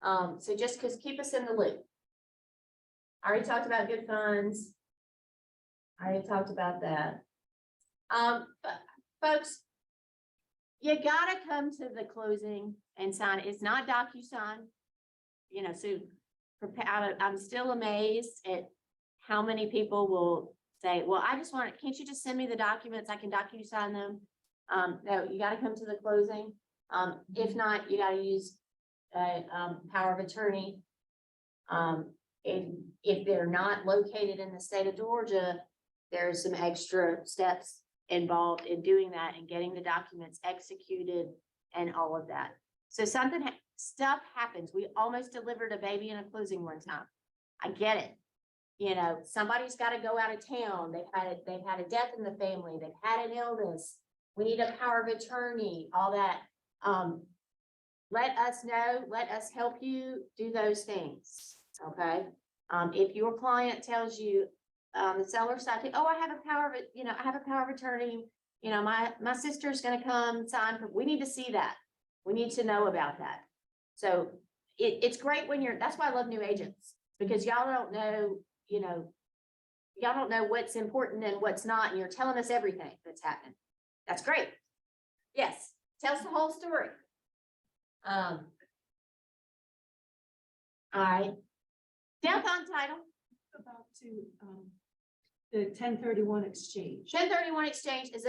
So just keep us in the loop. I already talked about good funds. I already talked about that. But folks, you gotta come to the closing and sign it. It's not DocuSign, you know, so I'm still amazed at how many people will say, well, I just want it. Can't you just send me the documents? I can DocuSign them. No, you gotta come to the closing. If not, you gotta use a power of attorney. If they're not located in the state of Georgia, there's some extra steps involved in doing that and getting the documents executed and all of that. So stuff happens. We almost delivered a baby in a closing one time. I get it. You know, somebody's got to go out of town. They've had a death in the family. They've had an illness. We need a power of attorney, all that. Let us know, let us help you do those things. Okay. If your client tells you, the seller side, oh, I have a power of attorney, you know, my sister's gonna come sign, we need to see that. We need to know about that. So it's great when that's why I love new agents, because y'all don't know, you know, y'all don't know what's important and what's not, and you're telling us everything that's happening. That's great. Yes, tell us the whole story. All right. Death on title. About the 1031 exchange. 1031 exchange is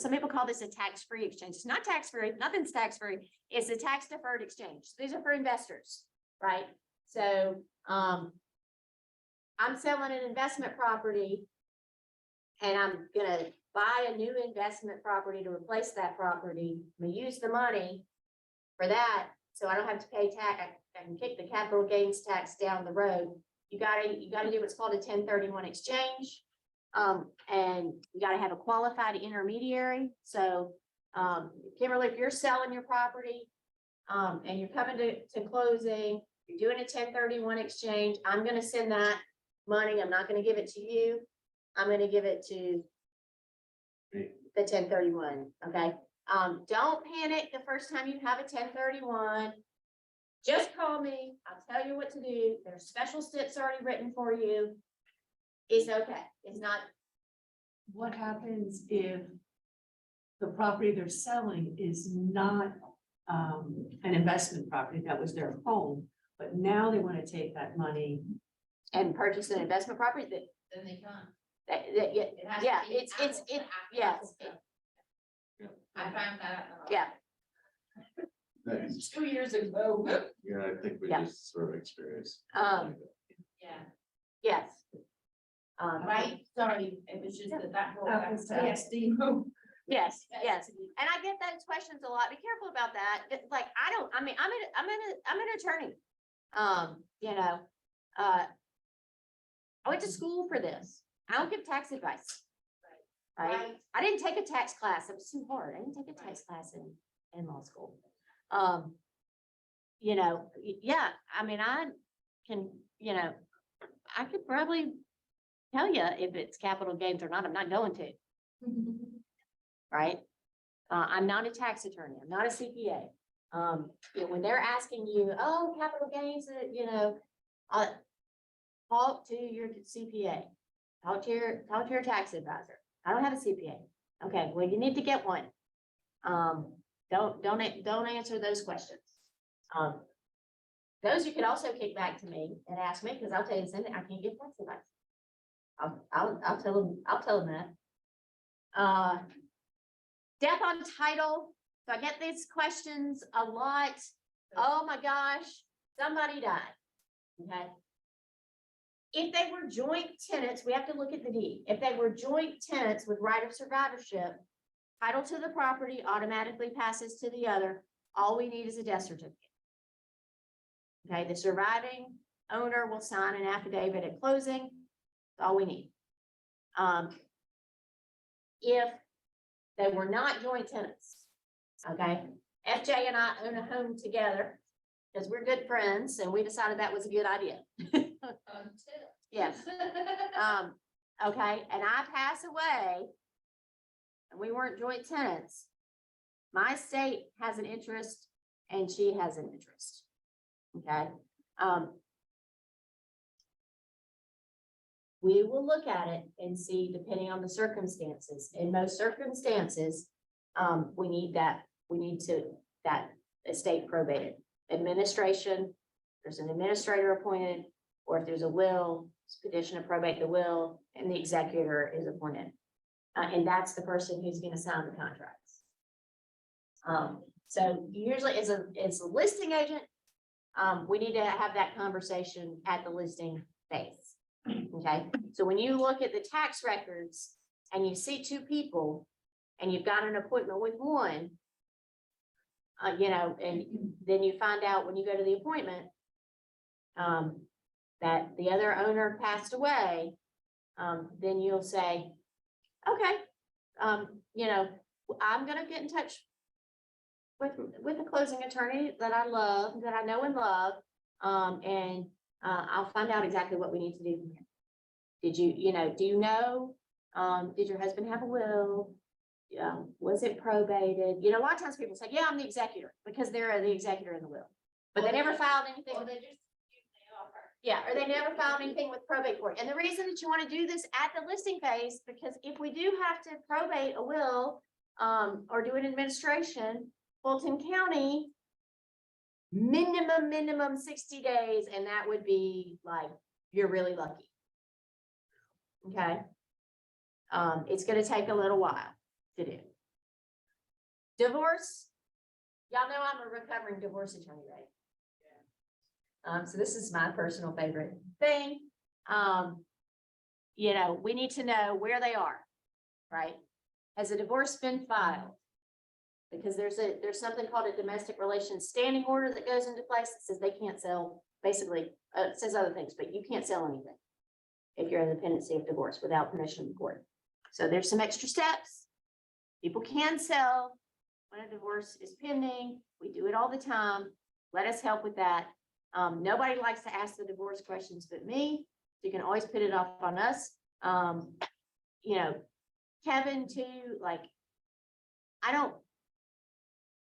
some people call this a tax-free exchange. It's not tax-free, nothing's tax-free. It's a tax-deferred exchange. These are for investors, right? So I'm selling an investment property and I'm gonna buy a new investment property to replace that property. I'm gonna use the money for that so I don't have to pay tax and kick the capital gains tax down the road. You gotta do what's called a 1031 exchange. And you gotta have a qualified intermediary. So, Kimberly, if you're selling your property, and you're coming to closing, you're doing a 1031 exchange, I'm gonna send that money. I'm not gonna give it to you. I'm gonna give it to the 1031, okay? Don't panic the first time you have a 1031. Just call me. I'll tell you what to do. There's special steps already written for you. It's okay. It's not. What happens if the property they're selling is not an investment property, that was their home, but now they want to take that money? And purchase an investment property, then they can. yeah, It has to yeah, be it's, apples to apples. yes, I found that out. yeah, Nice. 2 years ago. Yeah, I think we Yeah. just sort of experienced. Um, Yeah, yes. right, sorry, it was just that whole. Apples to PSD move. Yes, yes, and I get those questions a lot. Be careful about that. It's like, I mean, I'm an attorney. You know, I went to school for this. I don't give tax advice. Right? Right. I didn't take a tax class. It was too hard. I didn't take a tax class in law school. You know, yeah, I mean, I can, you know, I could probably tell you if it's capital gains or not. I'm not going to. Right? I'm not a tax attorney. I'm not a CPA. You know, when they're asking you, oh, capital gains, you know, talk to your CPA, talk to your tax advisor. I don't have a CPA. Okay, well, you need to get one. Don't answer those questions. Those you could also kick back to me and ask me, because I'll tell you something, I can't get tax advice. I'll tell them that. Death on title. So I get these questions a lot. Oh my gosh, somebody died. Okay. If they were joint tenants, we have to look at the deed. If they were joint tenants with right of survivorship, title to the property automatically passes to the other. All we need is a death certificate. Okay, the surviving owner will sign an affidavit at closing. That's all we need. If they were not joint tenants, okay? FJ and I own a home together because we're good friends and we decided that was a good idea. Yes. Okay, and I pass away and we weren't joint tenants. My estate has an interest and she has an interest. Okay. We will look at it and see, depending on the circumstances. In most circumstances, we need that estate probated. Administration, there's an administrator appointed, or if there's a will, petition to probate the will, and the executor is appointed. And that's the person who's gonna sign the contracts. So usually as a listing agent, we need to have that conversation at the listing phase. Okay, so when you look at the tax records and you see two people and you've got an appointment with one, you know, and then you find out when you go to the appointment that the other owner passed away, then you'll say, okay, you know, I'm gonna get in touch with the closing attorney that I love, that I know and love, and I'll find out exactly what we need to do from here. Did you know, did your husband have a will? Was it probated? You know, a lot of times people say, yeah, I'm the executor, because they're the executor in the will, but they never filed anything. Yeah, or they never filed anything with probate court. And the reason that you want to do this at the listing phase, because if we do have to probate a will, or do an administration, Fulton County, minimum 60 days, and that would be like, you're really lucky. Okay. It's gonna take a little while to do. Divorce. Y'all know I'm a recovering divorce attorney, right? So this is my personal favorite thing. You know, we need to know where they are, right? Has a divorce been filed? Because there's something called a domestic relations standing order that goes into place that says they can't sell, basically, it says other things, but you can't sell anything if you're in the pendency of divorce without permission of the court. So there's some extra steps. People can sell when a divorce is pending. We do it all the time. Let us help with that. Nobody likes to ask the divorce questions but me. So you can always put it off on us. You know, Kevin too, like,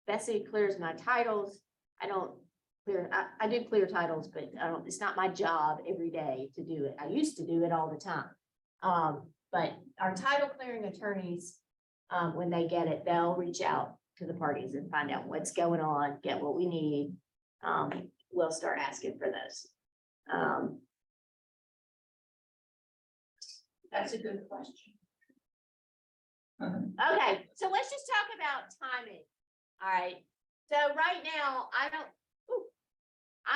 Bessie clears my titles. I do clear titles, but it's not my job every day to do it. I used to do it all the time. But our title clearing attorneys, when they get it, they'll reach out to the parties and find out what's going on, get what we need. We'll start asking for those. That's a good question. Okay, so let's just talk about timing. All right, so right now, I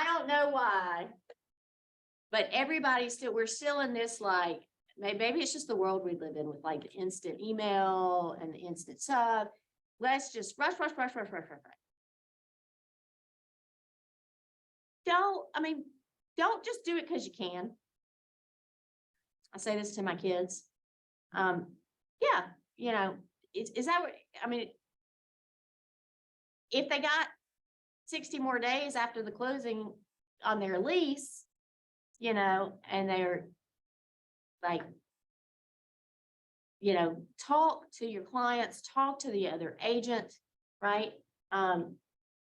don't know why. But we're still in this like, maybe it's just the world we live in with like the instant email and the instant sub. Let's just rush. Don't just do it because you can. I say this to my kids. Yeah, you know, is that what, I mean, if they got 60 more days after the closing on their lease, you know, and they're like, you know, talk to your clients, talk to the other agent, right?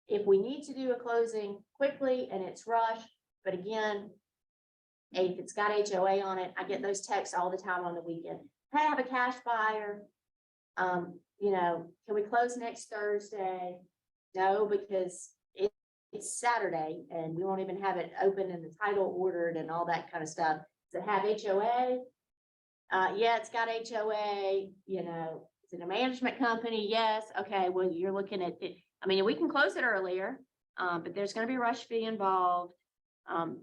If we need to do a closing quickly and it's rushed, but again, if it's got HOA on it, I get those texts all the time on the weekend. Hey, I have a cash buyer. You know, can we close next Thursday? No, because it's Saturday and we won't even have it open and the title ordered and all that kind of stuff. Does it have HOA? Yeah, it's got HOA, you know, is it a management company? Yes. Okay, well, you're looking at it. I mean, we can close it earlier, but there's gonna be a rush fee involved.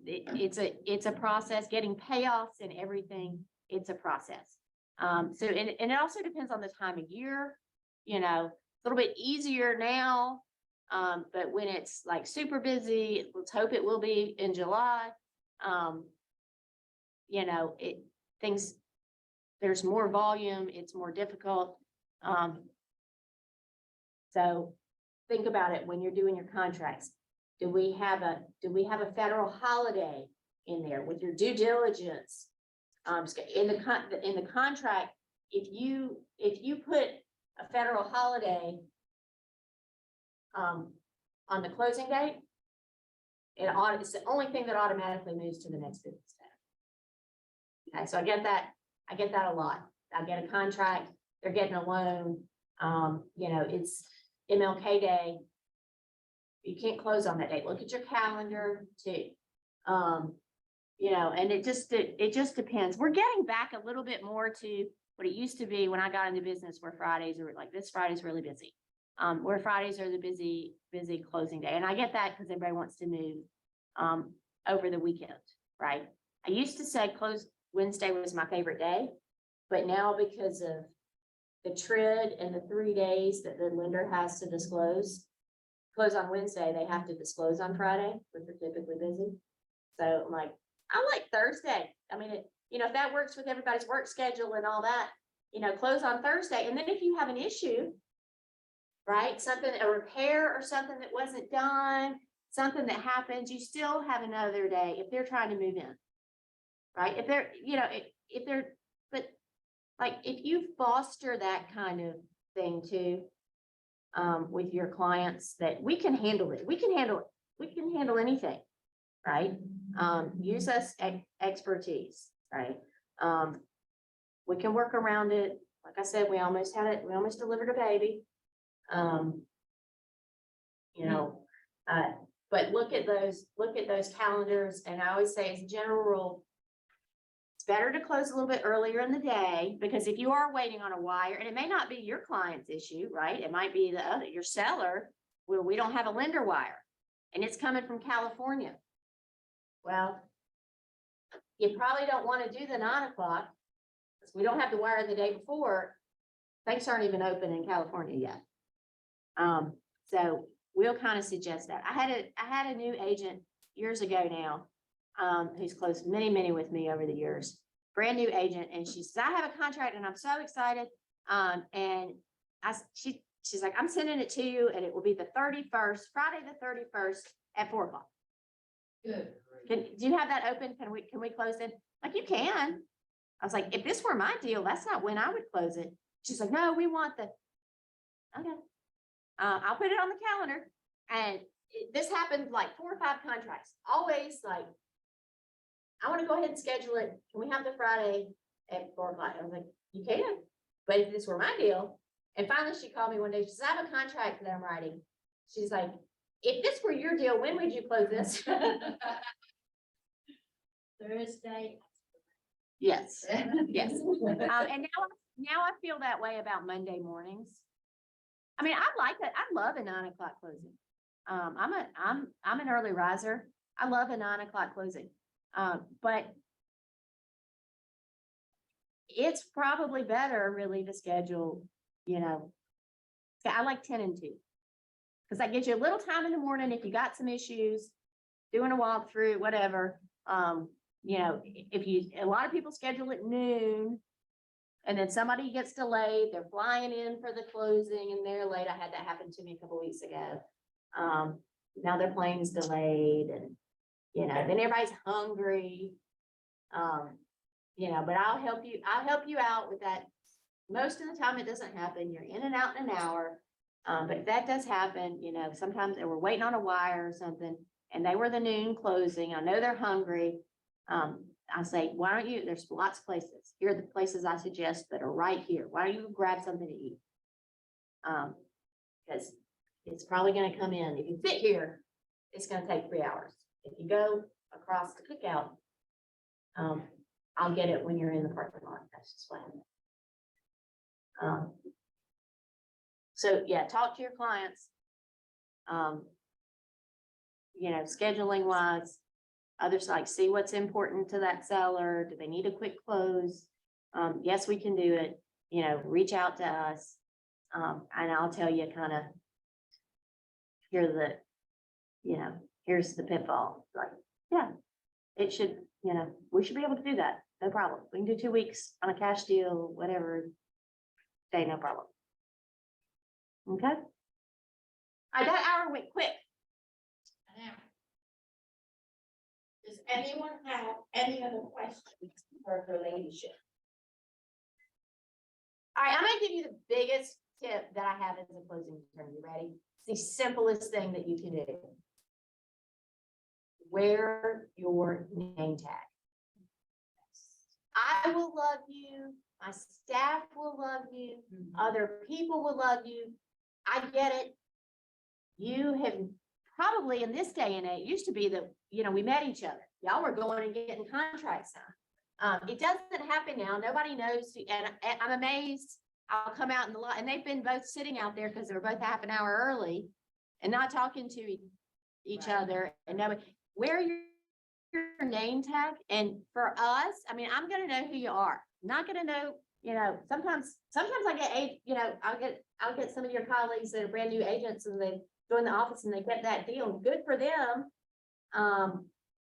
It's a process, getting payoffs and everything. It's a process. And it also depends on the time of year, you know, a little bit easier now. But when it's like super busy, let's hope it will be in July. You know, there's more volume, it's more difficult. So think about it when you're doing your contracts. Do we have a federal holiday in there with your due diligence? In the contract, if you put a federal holiday on the closing date, it's the only thing that automatically moves to the next business day. Okay, so I get that a lot. I get a contract, they're getting a loan, you know, it's MLK Day. You can't close on that date. Look at your calendar too. You know, and it just depends. We're getting back a little bit more to what it used to be when I got into business, where Fridays are like, this Friday's really busy. Where Fridays are the busy closing day. And I get that because everybody wants to move over the weekend, right? I used to say close Wednesday was my favorite day, but now because of the TRID and the 3 days that the lender has to close on Wednesday, they have to disclose on Friday, which are typically busy. So I'm like, I like Thursday. I mean, you know, if that works with everybody's work schedule and all that, you know, close on Thursday. And then if you have an issue, right, a repair or something that wasn't done, something that happens, you still have another day if they're trying to move in, right? If they're, you know, but like, if you foster that kind of thing too, with your clients, that we can handle it. We can handle anything, right? Use us expertise, right? We can work around it. Like I said, we almost had it. We almost delivered a baby. You know, but look at those calendars. And I always say, as a general rule, it's better to close a little bit earlier in the day, because if you are waiting on a wire, and it may not be your client's issue, right? It might be your seller, where we don't have a lender wire and it's coming from California. Well, you probably don't want to do the 9 o'clock because we don't have the wire the day before. Banks aren't even open in California yet. So we'll kind of suggest that. I had a new agent years ago now, who's closed many with me over the years, brand new agent. And she says, I have a contract and I'm so excited. And she's like, I'm sending it to you and it will be the 31st, Friday, the 31st at 4 o'clock. Good. Do you have that open? Can we close it? Like, you can. I was like, if this were my deal, that's not when I would close it. She's like, no, we want the, okay. I'll put it on the calendar. And this happened like 4 or 5 contracts. Always like, I want to go ahead and schedule it. Can we have the Friday at 4 o'clock? I was like, you can. But if this were my deal, and finally she called me one day, she said, I have a contract that I'm writing. She's like, if this were your deal, when would you close this? Thursday. Yes, yes. And now I feel that way about Monday mornings. I mean, I like it. I love a 9 o'clock closing. I'm an early riser. I love a 9 o'clock closing. But it's probably better really to schedule, I like 10 and 2. Because that gives you a little time in the morning if you got some issues, doing a walkthrough, whatever. A lot of people schedule at noon. And then somebody gets delayed, they're flying in for the closing and they're late. I had that happen to me a couple weeks ago. Now their plane's delayed and, then everybody's hungry. But I'll help you out with that. Most of the time it doesn't happen. You're in and out in an hour. But if that does happen, sometimes they were waiting on a wire or something and they were the noon closing. I know they're hungry. I say, why don't you, there's lots of places. Here are the places I suggest that are right here. Why don't you grab something to eat? Because it's probably going to come in. If you sit here, it's going to take 3 hours. If you go across the cookout, I'll get it when you're in the parking lot. That's just what happens. So yeah, talk to your clients. Scheduling wise. Others like see what's important to that seller. Do they need a quick close? Yes, we can do it. Reach out to us. And I'll tell you kind of here's the pitfall. Like, yeah, it should, we should be able to do that. No problem. We can do 2 weeks on a cash deal, whatever day, no problem. Okay. That hour went quick. Does anyone have any other questions for her ladyship? All right, I'm gonna give you the biggest tip that I have as a closing attorney. You ready? It's the simplest thing that you can do. Wear your name tag. I will love you. My staff will love you. Other people will love you. I get it. You have probably in this day and age, it used to be that, we met each other. Y'all were going and getting contracts signed. It doesn't happen now. Nobody knows. And I'm amazed. I'll come out in the lot and they've been both sitting out there because they were both half an hour early and not talking to each other. And nobody, wear your name tag. And for us, I mean, I'm going to know who you are. I'm not going to know, sometimes I get, I'll get some of your colleagues that are brand new agents and they join the office and they get that deal. Good for them.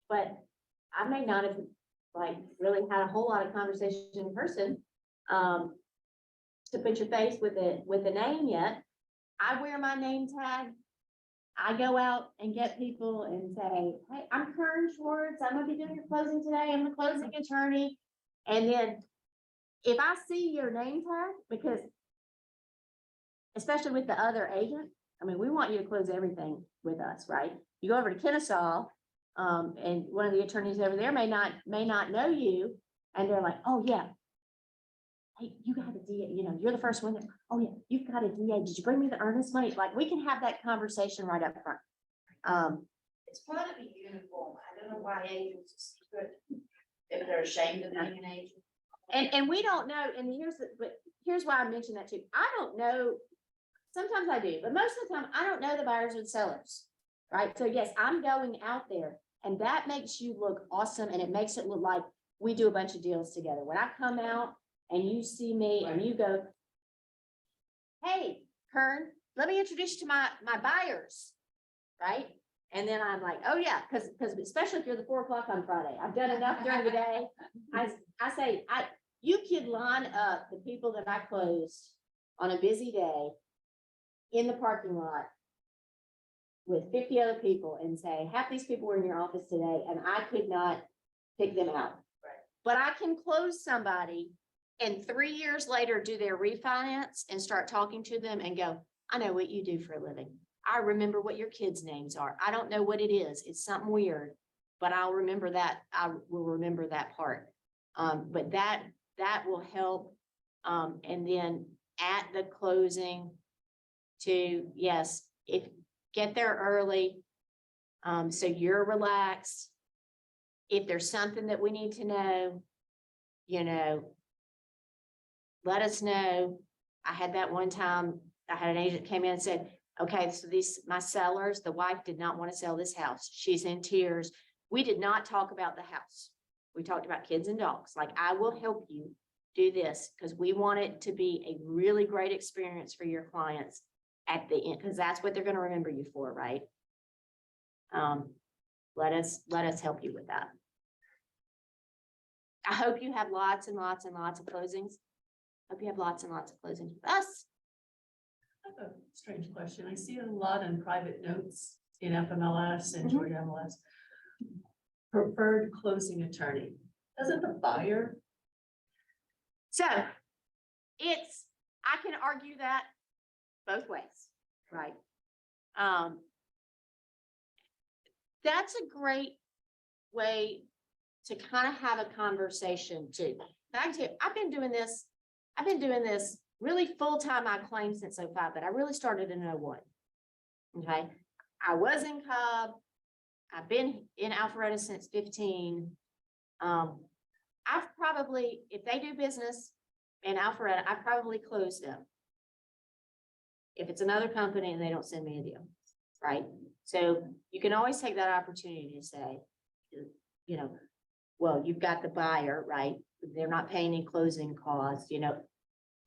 But I may not have really had a whole lot of conversation in person, to put your face with the name yet. I wear my name tag. I go out and get people and say, hey, I'm Kern Schwartz. I'm gonna be doing your closing today. I'm the closing attorney. And then if I see your name tag, because especially with the other agent, I mean, we want you to close everything with us, right? You go over to Kennesaw, and one of the attorneys over there may not know you, and they're like, oh yeah, hey, you got a DA, you're the first one. Oh yeah, you've got a DA. Did you bring me the earnest money? Like we can have that conversation right up front. It's part of the uniform. I don't know why agents are secret, if they're ashamed of being an agent. And we don't know, and here's why I mentioned that too. I don't know, sometimes I do, but most of the time I don't know the buyers and sellers, right? So yes, I'm going out there and that makes you look awesome and it makes it look like we do a bunch of deals together. When I come out and you see me and you go, hey, Kern, let me introduce you to my buyers, right? And then I'm like, oh yeah, because especially if you're the 4 o'clock on Friday, I've done enough during the day. I say, you could line up the people that I closed on a busy day in the parking lot with 50 other people and say, half these people were in your office today and I could not pick them out. Right. But I can close somebody and 3 years later do their refinance and start talking to them and go, I know what you do for a living. I remember what your kids' names are. I don't know what it is. It's something weird, but I'll remember that. I will remember that part. But that will help. And then at the closing to, yes, get there early. So you're relaxed. If there's something that we need to know, you know, let us know. I had that one time, I had an agent came in and said, okay, so my sellers, the wife did not want to sell this house. She's in tears. We did not talk about the house. We talked about kids and dogs. Like, I will help you do this because we want it to be a really great experience for your clients at the end, because that's what they're going to remember you for, right? Let us help you with that. I hope you have lots and lots and lots of closings. Hope you have lots and lots of closings with us. I have a strange question. I see a lot in private notes in FMLS and Georgia MLS. Preferred closing attorney. Doesn't the buyer? So I can argue that both ways, right? That's a great way to kind of have a conversation too. I've been doing this really full-time. I claim since 05, but I really started in 01. Okay. I was in Cobb. I've been in Alpharetta since 15. I've probably, if they do business in Alpharetta, I probably close them. If it's another company and they don't send me a deal, right? So you can always take that opportunity to say, you know, well, you've got the buyer, right? They're not paying any closing costs, you know.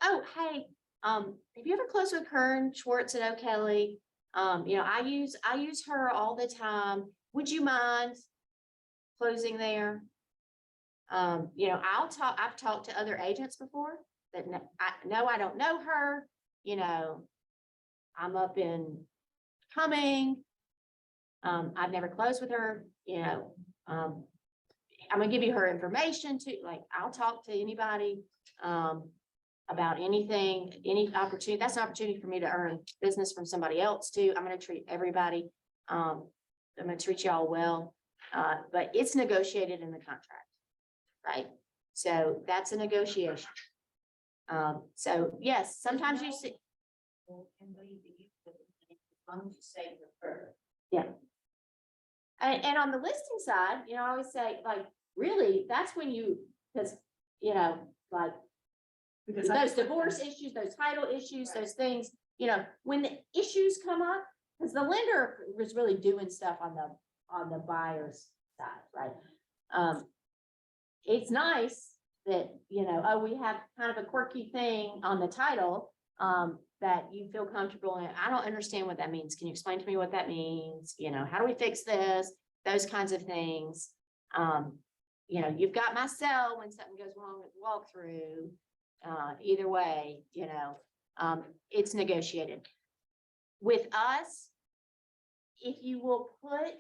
Oh, hey, have you ever closed with Kern, Schwartz and O'Kelly? You know, I use her all the time. Would you mind closing there? You know, I've talked to other agents before that I don't know her, you know, I'm up in Cumming. I've never closed with her, you know, I'm gonna give you her information too. Like, I'll talk to anybody, about anything, any opportunity. That's an opportunity for me to earn business from somebody else too. I'm gonna treat everybody. I'm gonna treat y'all well, but it's negotiated in the contract, right? So that's a negotiation. So yes, sometimes you see. Yeah. And on the listing side, you know, I always say, like, really, that's when because, you know, like, Because those divorce issues, those title issues, those things, you know, when the issues come up, because the lender was really doing stuff on the buyer's side, right? It's nice that, you know, oh, we have kind of a quirky thing on the title, that you feel comfortable in. I don't understand what that means. Can you explain to me what that means? You know, how do we fix this? Those kinds of things. You know, you've got my cell when something goes wrong with walkthrough. Either way, you know, it's negotiated. With us, if you will put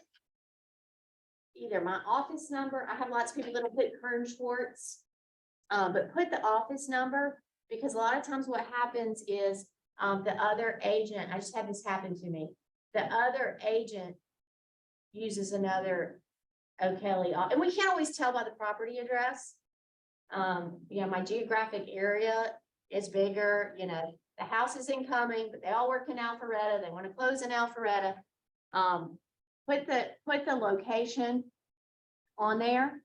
either my office number, I have lots of people that'll put Kern Schwartz, but put the office number, because a lot of times what happens is the other agent, I just had this happen to me, the other agent uses another O'Kelly, and we can't always tell by the property address. You know, my geographic area is bigger, you know, the house is incoming, but they all work in Alpharetta. They want to close in Alpharetta. Put the location on there.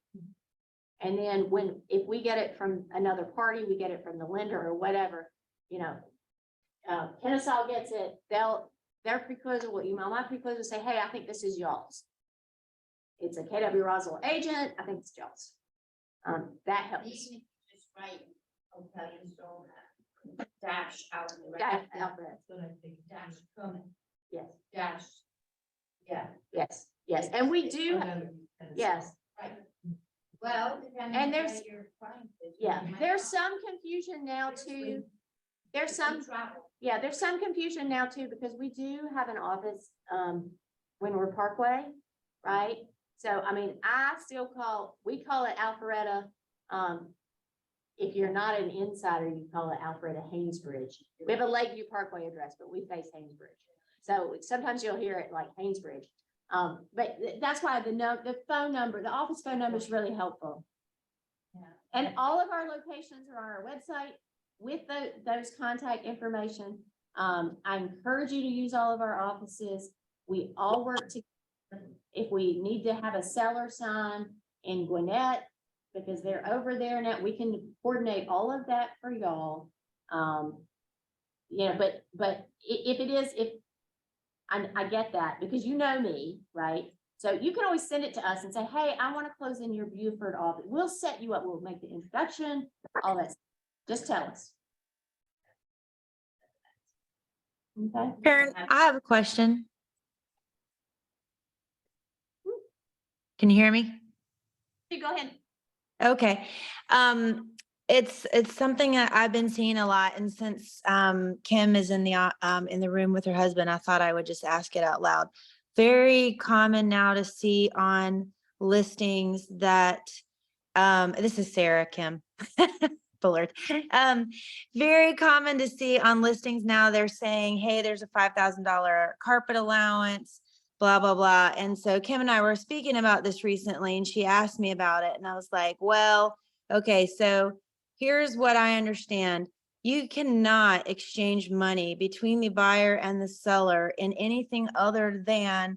And then if we get it from another party, we get it from the lender or whatever, you know, Kennesaw gets it, their pre-closure will email my pre-closure, say, hey, I think this is y'all's. It's a KW Roswell agent. I think it's y'all's. That helps. Just write, okay, so dash out. Dash Alfred. Dash coming, Yes, dash, yeah, yes. And we do, yes. right. Well, depending And on there's- where your client is. Yeah, you might there's not. some confusion now too. There's some, Travel. yeah, there's some confusion now too, because we do have an office, when we're Parkway, right? So, I mean, we call it Alpharetta. If you're not an insider, you call it Alpharetta Haynesbridge. We have a Lakeview Parkway address, but we face Haynesbridge. So sometimes you'll hear it like Haynesbridge. But that's why the phone number, the office phone number is really helpful. Yeah. And all of our locations are on our website with those contact information. I encourage you to use all of our offices. We all work together. If we need to have a seller sign in Gwinnett, because they're over there now. We can coordinate all of that for y'all. But if it is, I get that, because you know me, right? So you can always send it to us and say, hey, I want to close in your Buford office. We'll set you up. We'll make the introduction, all that. Just tell us. Okay. Karen, I have a question. Can you hear me? Go ahead. Okay. It's something that I've been seeing a lot, and since Kim is in the room with her husband, I thought I would just ask it out loud. Very common now to see on listings that this is Sarah Kim Bullard. Very common to see on listings now, they're saying, hey, there's a $5,000 carpet allowance, blah, blah, blah. And so Kim and I were speaking about this recently, and she asked me about it. And I was like, well, okay, so here's what I understand. You cannot exchange money between the buyer and the seller in anything other than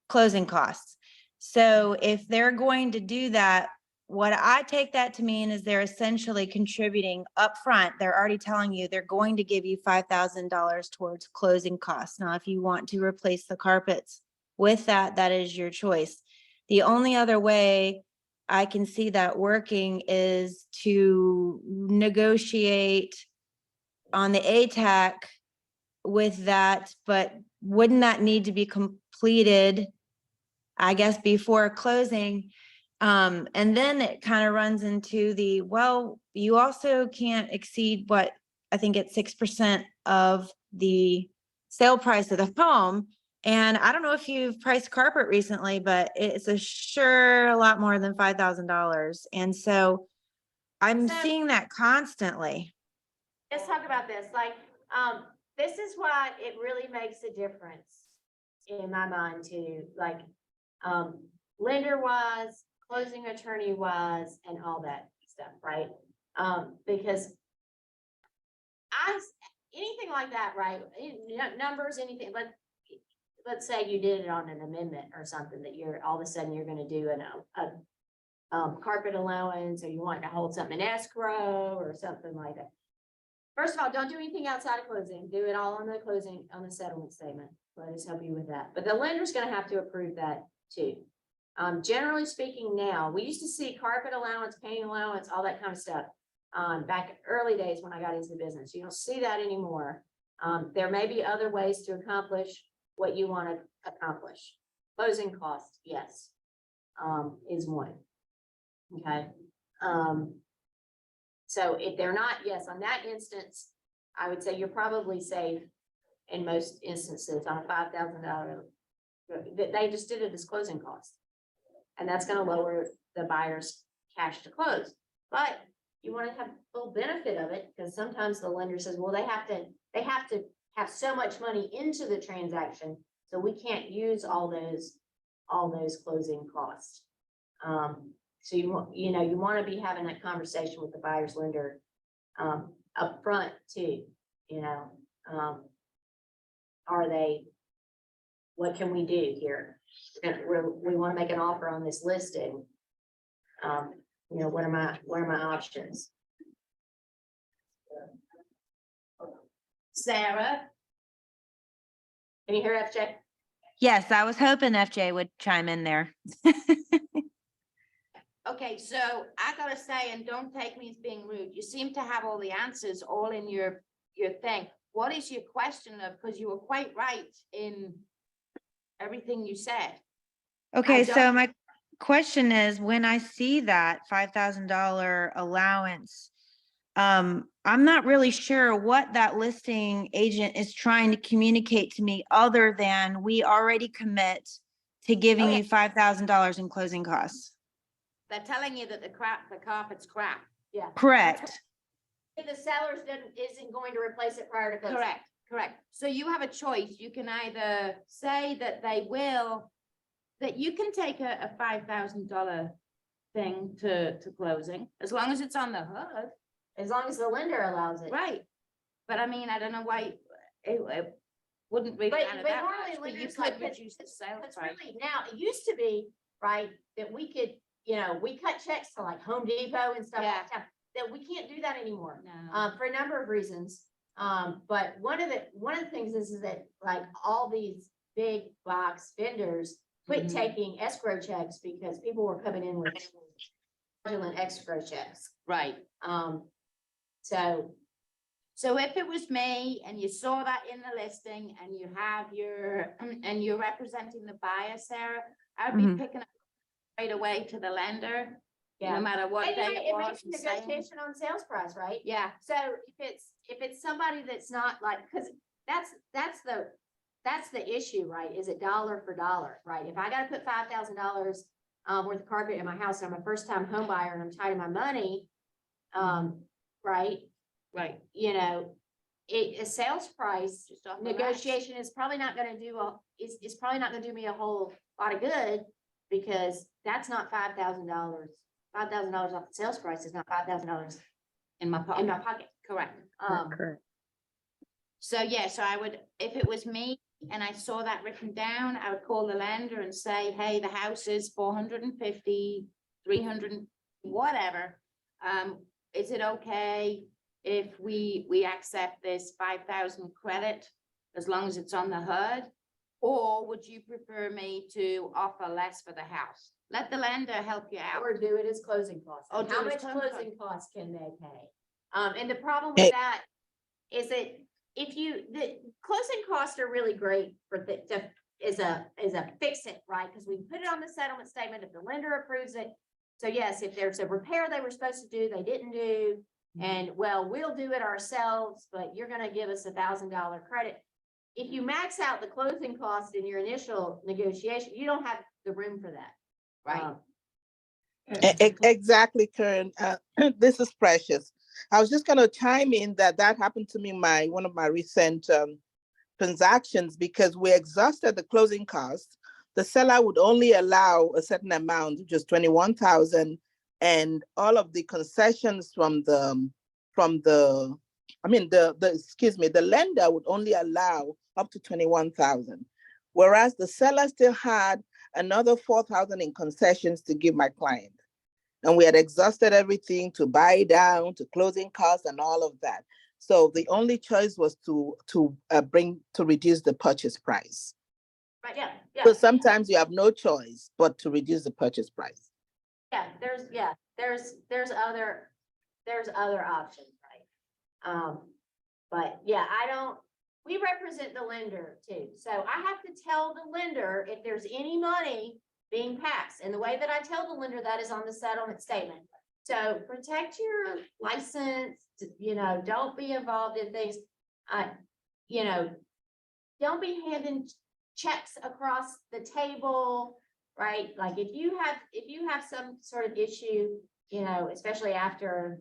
closing costs. So if they're going to do that, what I take that to mean is they're essentially contributing upfront. They're already telling you they're going to give you $5,000 towards closing costs. Now, if you want to replace the carpets with that, that is your choice. The only other way I can see that working is to negotiate on the ATAC with that, but wouldn't that need to be completed, I guess, before closing? And then it kind of runs into the, well, you also can't exceed what I think it's 6% of the sale price of the home. And I don't know if you've priced carpet recently, but it's a lot more than $5,000. And so I'm So- seeing that constantly. Let's talk about this. This is why it really makes a difference in my mind too, lender wise, closing attorney wise, and all that stuff, right? Because anything like that, right? Numbers, anything, but let's say you did it on an amendment or something that you're all of a sudden you're going to do a carpet allowance, or you want to hold something in escrow or something like that. First of all, don't do anything outside of closing. Do it all on the closing, on the settlement statement. Let us help you with that. But the lender's going to have to approve that too. Generally speaking now, we used to see carpet allowance, paint allowance, all that kind of stuff. Back in early days when I got into the business, you don't see that anymore. There may be other ways to accomplish what you want to accomplish. Closing costs, yes, is one. Okay. So if they're not, yes, on that instance, I would say you're probably safe in most instances on a $5,000. They just did it as closing costs. And that's going to lower the buyer's cash to close. But you want to have full benefit of it, because sometimes the lender says, well, they have to have so much money into the transaction, so we can't use all those closing costs. So you want to be having that conversation with the buyer's lender up front too. What can we do here? We want to make an offer on this listing. What are my options? Sarah? Can you hear FJ? Yes, I was hoping FJ would chime in there. Okay, so I gotta say, and don't take me as being rude, you seem to have all the answers all in your thing. What is your question of, because you were quite right in everything you said. Okay, I so don't- my question is, when I see that $5,000 allowance, I'm not really sure what that listing agent is trying to communicate to me, other than we already commit to giving you $5,000 in closing costs. They're telling you that the carpet's crap. Yeah. Correct. If the seller isn't going to replace it prior to closing. Correct. So you have a choice. You can either say that they will, that you can take a $5,000 thing to closing, as long as it's on the hood. As long as the lender allows it. Right. But I mean, I don't know why it wouldn't be But kind of but that normally much, but you lenders could like, reduce the sale it's price. really, now, it used to be, right, that we could, you know, we cut checks to like Home Depot and stuff Yeah. like that, that we can't do that anymore. No. For a number of reasons. But one of the things is that like all these big box vendors quit Mhm. taking escrow checks because people were coming in with fraudulent escrow checks. Right. So So if it was me and you saw that in the listing and you have your, and you're representing the buyer, Sarah, I'd be Mhm. picking up right away to the lender, yeah. no matter what And you day know, it it was. makes a and saying- negotiation on sales price, right? Yeah, So if it's somebody that's not like, cause that's the issue, right? Is it dollar for dollar, right? If I gotta put $5,000 worth of carpet in my house, and I'm a first time home buyer and I'm tight of my money, right? right. You know, a sales price Just off the racks. negotiation is probably not gonna is probably not gonna do me a whole lot of good because that's not $5,000. $5,000 off the sales price is not $5,000 In my in pocket, my pocket. correct. Correct. So yeah, so I would, if it was me and I saw that written down, I would call the lender and say, hey, the house is 450, 300, whatever. Is it okay if we accept this 5,000 credit as long as it's on the HUD? Or would you prefer me to offer less for the house? Let the lender help you out. Or do it as closing costs. Or And do how it as much closing closing costs can they pay? And the problem with that is that if the closing costs are really great for is a fix it, right? Because we put it on the settlement statement if the lender approves it. So yes, if there's a repair they were supposed to do, they didn't do, and well, we'll do it ourselves, but you're gonna give us $1,000 credit. If you max out the closing cost in your initial negotiation, you don't have the room for that. Right. Exactly, Karen. This is Precious. I was just going to chime in that happened to me in one of my recent transactions because we exhausted the closing costs. The seller would only allow a certain amount, which is 21,000, and all of the concessions from the lender would only allow up to 21,000, whereas the seller still had another 4,000 in concessions to give my client. And we had exhausted everything to buy down, to closing costs and all of that. So the only choice was to reduce the purchase price. Right, yeah. So sometimes you have no choice but to reduce the purchase price. There's other options, right? But yeah, we represent the lender too. So I have to tell the lender if there's any money being passed. And the way that I tell the lender that is on the settlement statement. So protect your license, don't be involved in things. Don't be handing checks across the table, right? Like if you have some sort of issue, especially after,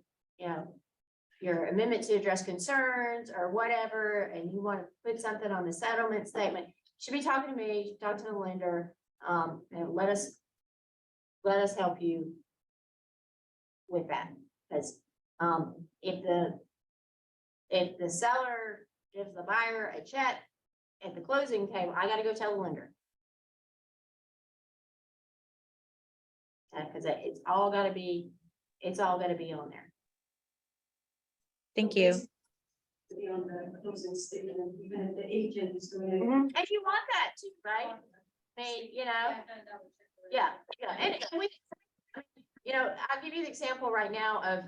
your amendment to address concerns or whatever, and you want to put something on the settlement statement, you should be talking to me, you should talk to the lender, and let us help you with that. Because, if the seller gives the buyer a check at the closing table, I gotta go tell the lender. Because it's all gotta be on there. Thank you. To be on the closing statement, even if the agent is doing it. And you want that too, right? I mean, yeah, and I'll give you the example right now of,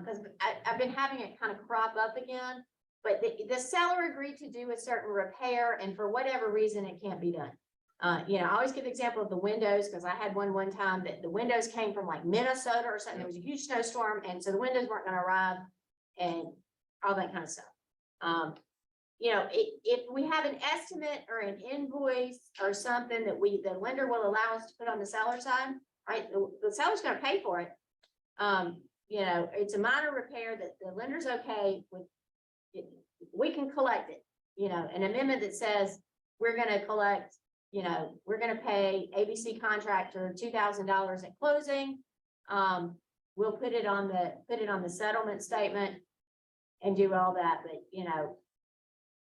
because I've been having it kind of crop up again, but the seller agreed to do a certain repair, and for whatever reason, it can't be done. I always give the example of the windows, because I had one time that the windows came from like Minnesota or something. There was a huge snowstorm, and so the windows weren't gonna arrive and all that kind of stuff. If we have an estimate or an invoice or something that the lender will allow us to put on the seller side, right? The seller's gonna pay for it. It's a minor repair that the lender's okay with. We can collect it, an amendment that says we're gonna collect, we're gonna pay ABC contractor $2,000 at closing. We'll put it on the settlement statement and do all that, but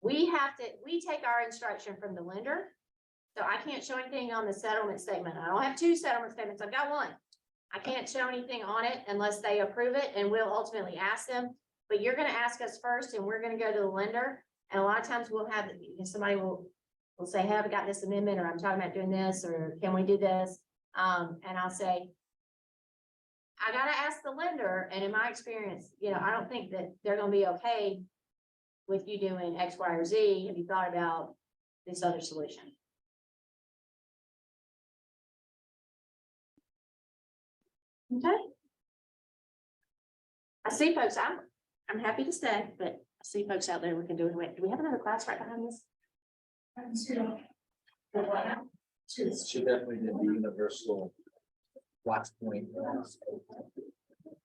we take our instruction from the lender. So I can't show anything on the settlement statement. I don't have two settlement statements. I've got one. I can't show anything on it unless they approve it, and we'll ultimately ask them. But you're gonna ask us first, and we're gonna go to the lender, and a lot of times we'll have, somebody will say, hey, I've got this amendment, or I'm talking about doing this, or can we do this? And I'll say, I gotta ask the lender, and in my experience, I don't think that they're gonna be okay with you doing X, Y, or Z. Have you thought about this other solution? Okay. I see folks, I'm happy to stay, but I see folks out there we can do it. Wait, do we have another class right behind this? She definitely did the universal watch point.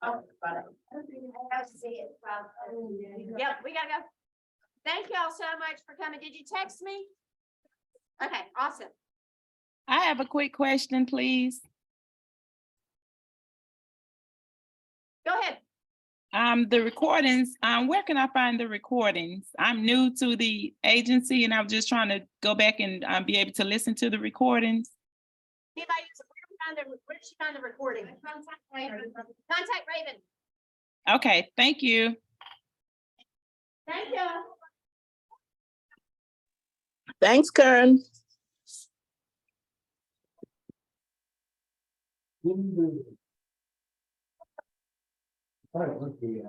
Oh, got it. Yep, we gotta go. Thank y'all so much for coming. Did you text me? Okay, awesome. I have a quick question, please. Go ahead. The recordings, where can I find the recordings? I'm new to the agency and I'm just trying to go back and be able to listen to the recordings. Anybody, where did she find the recording? Contact Raven. Contact Raven. Okay, thank you. Thank you. Thanks, Kern. All right, look, the